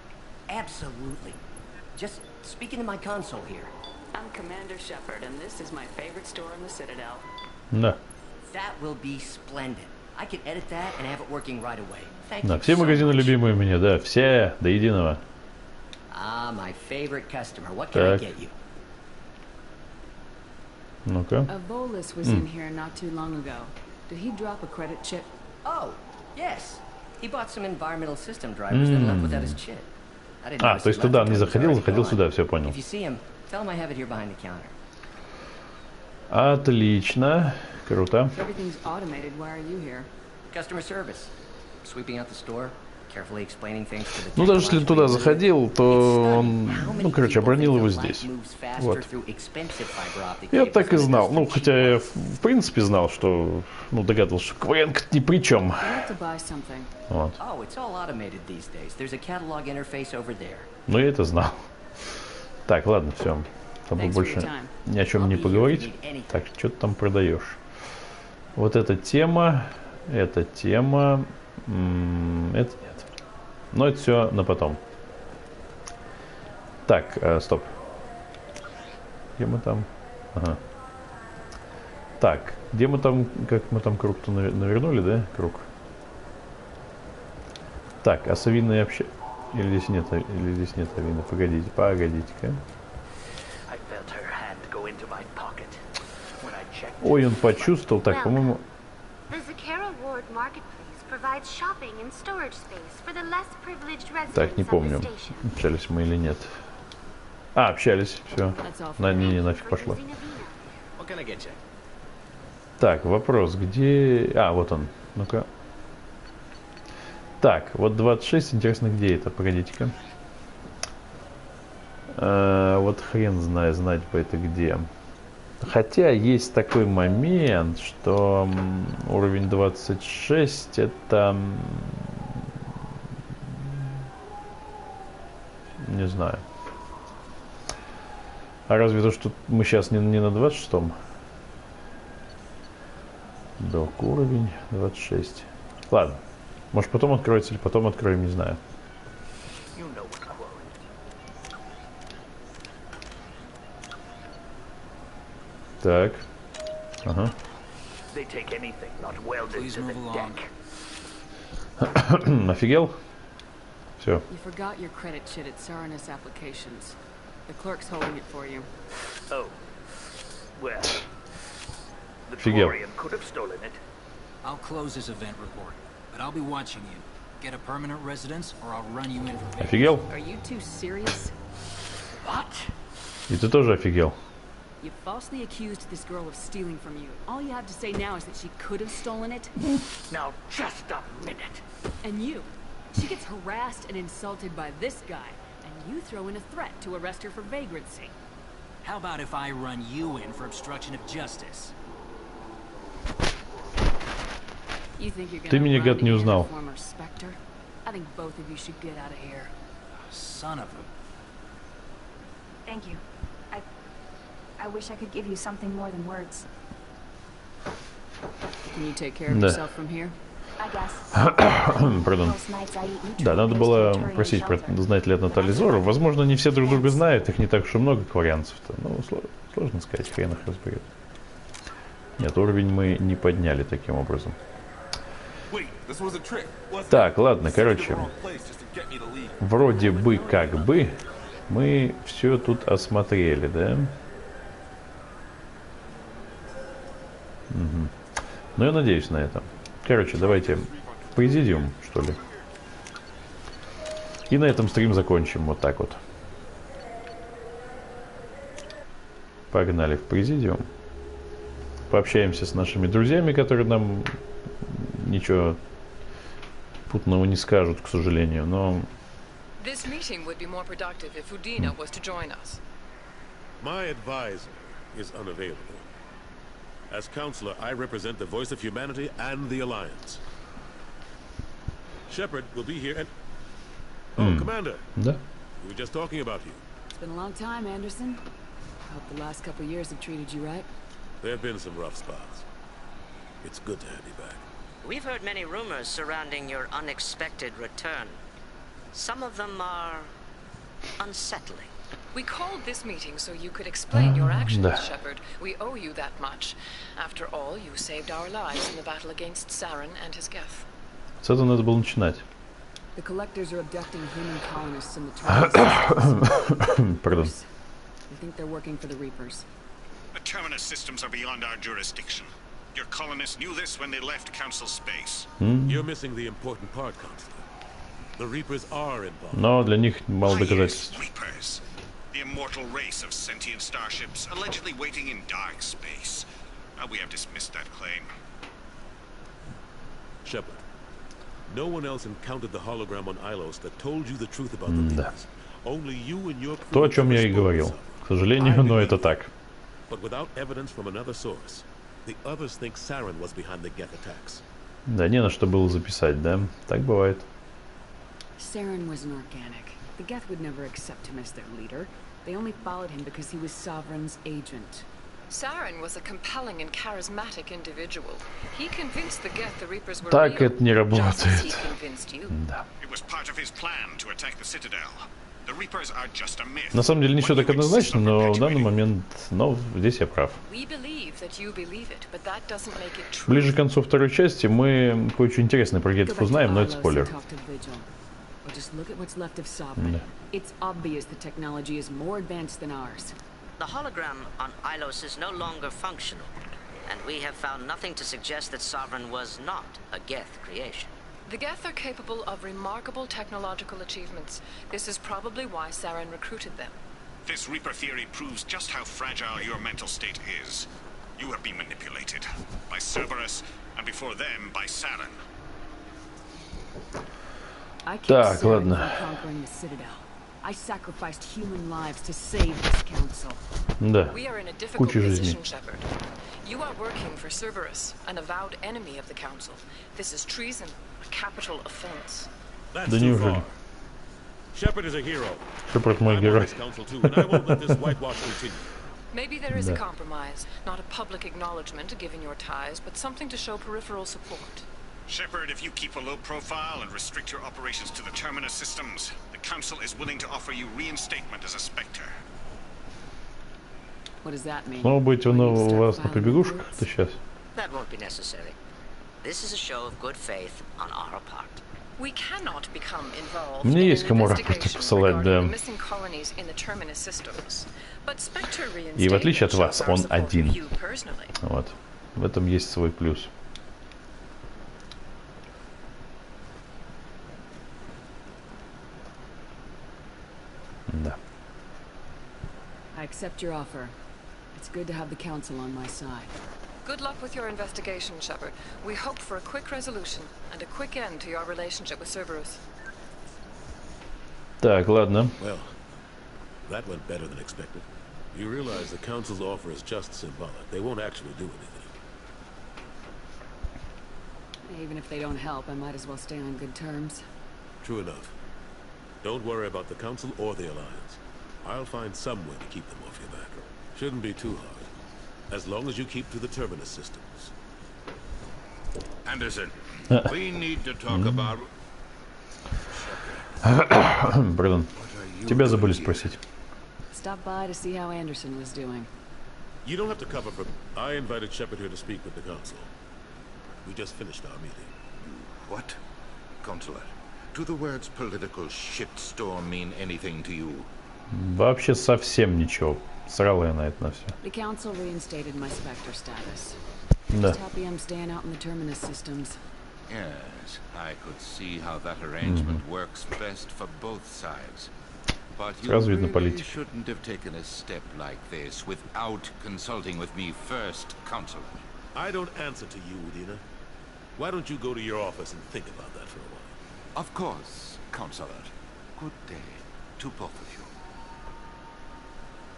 Absolutely. Just speak into my console here. I'm Commander Shepard, and this is my favorite store in the Citadel. Да. That will be splendid. I can edit that and have it working right away. Thank Да, you все so магазины much. любимые у меня, да, все до единого. Ah, my favorite customer. What can I Так. get you? Ну-ка. A Volus was in here not too long ago. Did he drop a credit chip? Oh, yes. He bought some environmental system drivers and left without his chip. I didn't notice то есть he left туда it не till заходил, he was заходил already сюда, gone. все понял. If you see him, tell him I have it here behind the counter. Отлично, круто. Everything's automated. Why are you here? Customer service. Sweeping out the store, carefully explaining things to the Ну, даже если он туда заходил, то он, ну, короче, обронил его здесь. Вот. Я так и знал. Ну, хотя я в принципе знал, что, ну, догадывался, что КВН ни при чем. Вот. Oh, it's all automated these days. There's a catalog interface over there. Но я это знал. Так, ладно, все. Чтобы больше ни о чем не поговорить. Так, что ты там продаешь? Вот эта тема, это тема, это нет. Но это все на потом. Так, стоп. Где мы там? Ага. Так, где мы там, как мы там круг-то навернули, да? Круг. Так, а совиные вообще... Или здесь нет авины? Погодите-ка. Ой, он почувствовал. Так, по-моему... Так, не помню, общались мы или нет. А, общались, все. Не, нафиг пошло. Так, вопрос, где... А, вот он. Ну-ка. Так, вот 26, интересно, где это? Погодите-ка. Вот хрен знать бы это где. Хотя есть такой момент, что уровень 26 это... Не знаю. А разве то, что мы сейчас не на 26-м? Док, уровень 26. Ладно. Может потом откроется или потом откроем, не знаю. Так. Ага. Офигел? Все. You forgot your credit shit at Saranus Applications. The clerk's holding it for you. Oh. Well. The Офигел. Quarian could have stolen it. I'll close this event report, but I'll be watching you. Get a permanent residence, or I'll run you in for... Офигел? Are you too serious? What? И ты тоже офигел. You falsely accused this girl of stealing from you. All you have to say now is that she could have stolen it. Now, just a minute. And you. She gets harassed and insulted by this guy, and you throw in a threat to arrest her for vagrancy. How about if I run you in for obstruction of justice? You think you're Ты меня, гад, не узнал. former Spectre? I think both of you should get out of here. Son of a... Thank you. I wish I could give you something more than words. Can you take care of yourself from here? Пардон. Да, надо было просить, знаете ли, от Натальи Зору. Возможно, не все друг друга знают, их не так уж и много кварианцев-то. Ну, сложно сказать, хрен их разберет. Нет, уровень мы не подняли таким образом. Так, ладно, короче. Вроде бы, как бы, мы все тут осмотрели, да? Угу. Ну, я надеюсь на это. Короче, давайте президиум, что ли. И на этом стрим закончим. Вот так вот. Погнали в президиум. Пообщаемся с нашими друзьями, которые нам ничего путного не скажут, к сожалению, но... This meeting would be more productive if Udina was to join us. My advisor is unavailable. As counselor, I represent the voice of humanity and the Alliance. Shepard will be here and... Oh, Commander. Да. We were just talking about you. It's been a long time, Anderson. I hope the last couple of years have treated you right. There have been some rough spots. It's good to have you back. We've heard many rumors surrounding your unexpected return. Some of them are unsettling. We called this meeting so you could explain your actions, Shepard. We owe you that much. After all, you saved our lives in the battle against Saren and his Geth. С этого надо было начинать. The collectors are abducting human colonists in the Terminus. Pardon. We think they're working for the Reapers. The Terminus systems are beyond our jurisdiction. Your colonists knew this when they left Council space. You're missing the important part, Counselor. The Reapers are involved. Но для них мало доказательств. Reapers. The immortal race of sentient starships allegedly waiting in dark space. We have dismissed that claim. Shepard, no one else encountered the hologram on Ilos that told you the truth about the Reapers. Only you and your crew. То, о чем я и говорил. К сожалению, но это так. But without evidence from another source, the others think Saren was behind the Geth attacks. Да, не на что было записать, да? Так бывает. Saren was an organic. The Geth would never accept him as their leader. They only followed him because he was Sovereign's agent. Saren was a compelling and charismatic individual. He convinced the Geth the Reapers were Так real, это не just as he работает. convinced you. Да. It was part of his plan to attack the Citadel. The Reapers are just a myth. На самом деле не все так однозначно, но в данный момент, но здесь я прав. We believe that you believe it, but that doesn't make it true. Ближе к концу второй части мы кое-что интересное про гетов узнаем, но это спойлер. Or just look at what's left of Sovereign. It's obvious the technology is more advanced than ours. The hologram on Ilos is no longer functional, and we have found nothing to suggest that Sovereign was not a Geth creation. The Geth are capable of remarkable technological achievements. This is probably why Saren recruited them. This Reaper theory proves just how fragile your mental state is. You have been manipulated by Cerberus, and before them by Saren. I kept Так, Saren ладно. from conquering the Citadel. I sacrificed human lives to save this council. Да. We are in a difficult Куча жизней. position, Shepard. You are working for Cerberus, an avowed enemy of the Council. This is treason, a capital offense. That's Да too неужели? far. Shepard is a hero. Шепард мой I'm on герой. this council too, and I won't let this whitewash continue. Maybe there is a Да. compromise, not a public acknowledgement given your ties, but something to show peripheral support. Shepard, if you keep a low profile and restrict your operations to the Terminus systems, the Council is willing to offer you reinstatement as a Spectre. What does that mean? Ну, быть у вас на побегушках, то сейчас. That won't be necessary. This is a show of good faith on our part. We cannot become involved Мне in есть an кому рапорты investigation посылать, regarding да. the missing colonies in the Terminus systems. But Spectre И в отличие от reinstatement вас, shows our он support один. of you personally. Вот. В этом есть свой плюс. Да. I accept your offer. It's good to have the Council on my side. Good luck with your investigation, Shepard. We hope for a quick resolution and a quick end to your relationship with Cerberus. Так, ладно. Well, that went better than expected. You realize the Council's offer is just symbolic. They won't actually do anything. Even if they don't help, I might as well stay on good terms. True enough. Don't worry about the Council or the Alliance. I'll find some way to keep them off your back. Shouldn't be too hard. As long as you keep to the Terminus systems. Anderson, we need to talk about... Пардон. Тебя забыли спросить. Stop by to see how Anderson was doing. You don't have to cover for... I invited Shepard here to speak with the Council. We just finished our meeting. What? Consular, do the words political shitstorm mean anything to you? Вообще совсем ничего. Срал я на это на все. The Council reinstated my Spectre status. Да. Just happy I'm staying out in the Terminus systems. Yes, I could see how that arrangement works best for both sides. Сразу видно политику. Shouldn't have taken a step like this without consulting with me first, Consul. I don't answer to you, Udina. Why don't you go to your office and think about that for a while? Of course, Consular. Good day to both of you.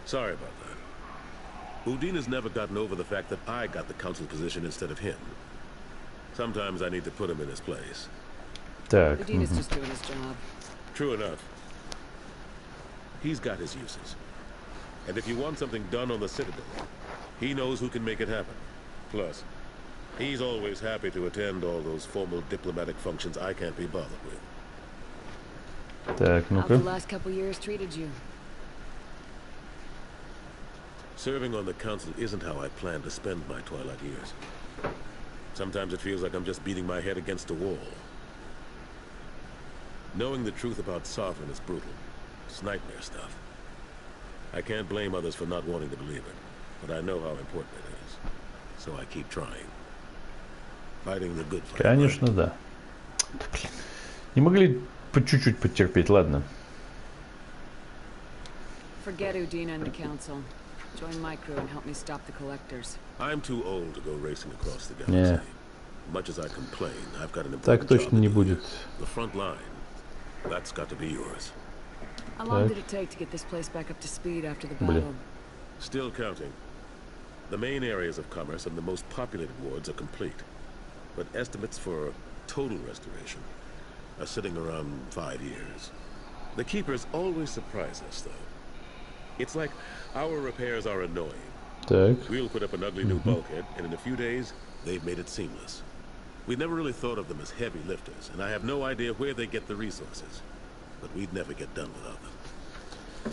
Sorry about that. Udina's never gotten over the fact that I got the council position instead of him. Sometimes I need to put him in his place. Так. Udina's just doing his job. True enough. He's got his uses. And if you want something done on the Citadel, he knows who can make it happen. Plus, he's always happy to attend all those formal diplomatic functions I can't be bothered with. Так, How ну-ка. the last couple years treated you? Serving on the council isn't how I plan to spend my twilight years. Sometimes it feels like I'm just beating my head against a wall. Knowing the truth about Sovereign is brutal. It's nightmare stuff. I can't blame others for not wanting to believe it, but I know how important it is. So I keep trying. Fighting the good fight. Конечно, да. Не могли по чуть-чуть потерпеть, ладно. Forget Udina and the council. Join my crew and help me stop the collectors. I'm too old to go racing across the Не. galaxy. Much as I complain, I've got an Так important точно job не to do. будет. The front line. That's got to be yours. How long did it take to get this place back up to speed after the Блин. battle? Still counting. The main areas of commerce and the most populated wards are complete. But estimates for total restoration are sitting around 5 years. The Keepers always surprise us, though. It's like our repairs are annoying. Так. We'll put up an ugly new bulkhead, and in a few days, they've made it seamless. We never really thought of them as heavy lifters, and I have no idea where they get the resources. But we'd never get done without them.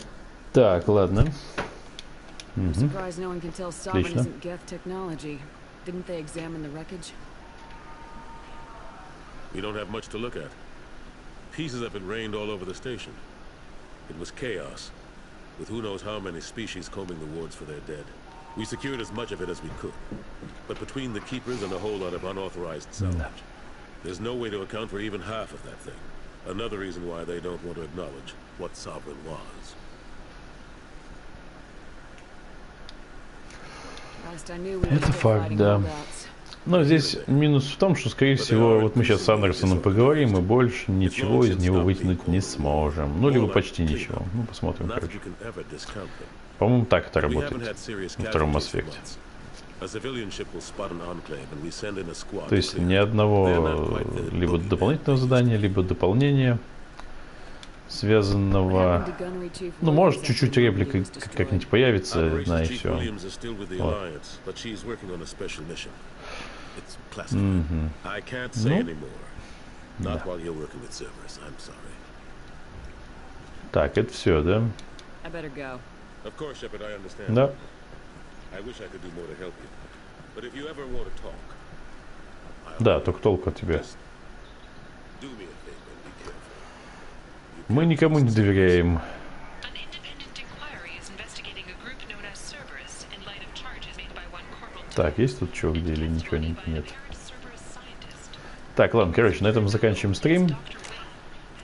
Так, ладно. I'm surprised no one can tell Sovereign Отлично. isn't Geth technology. Didn't they examine the wreckage? We don't have much to look at. Pieces of it rained all over the station. It was chaos, with who knows how many species combing the wards for their dead. We secured as much of it as we could. But between the Keepers and a whole lot of unauthorized salvage, there's no way to account for even half of that thing. Another reason why they don't want to acknowledge what Sovereign was. Last I knew, we were Это still факт, fighting да. holdouts. Но здесь минус в том, что, скорее всего, вот мы сейчас с Андерсоном поговорим, и больше ничего из него вытянуть не сможем. Ну, либо почти ничего. Ну, посмотрим, Not that короче. you can ever discount them. По-моему, так это We haven't работает had serious во втором casualties for аспекте. months. A civilian ship will spot an enclave, and we send in a squad То to есть clear ни it. They're одного not quite the либо boogeyman. дополнительного задания, либо дополнения, связанного... Ну, может, чуть-чуть реплика как-нибудь появится, Operations знаю, и Chief все. Williams is still with the Вот. Alliance, but she's working on a special mission. It's classified. Мгм. I can't say Ну, anymore. Not while you're working with Cerberus. I'm sorry. Так, это все, да? I better go. Of course, Shepard, I understand. Да. I wish I could do more to help you. But if you ever want to talk, Да, только толку от тебя. do me a favor and be careful. Мы никому не доверяем. Так, есть тут что, где или ничего нет? Так, ладно, короче, на этом заканчиваем стрим.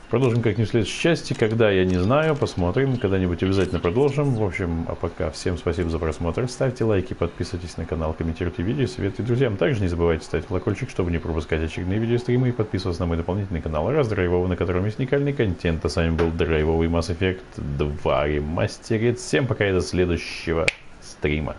Продолжим как-нибудь в следующей части, когда, я не знаю, посмотрим, когда-нибудь обязательно продолжим. В общем, а пока всем спасибо за просмотр, ставьте лайки, подписывайтесь на канал, комментируйте видео, советуйте друзьям. Также не забывайте ставить колокольчик, чтобы не пропускать очередные видеостримы, и подписываться на мой дополнительный канал Раздрайвовый, на котором есть уникальный контент. А с вами был Драйвовый Mass Effect 2 Remastered. Всем пока и до следующего стрима.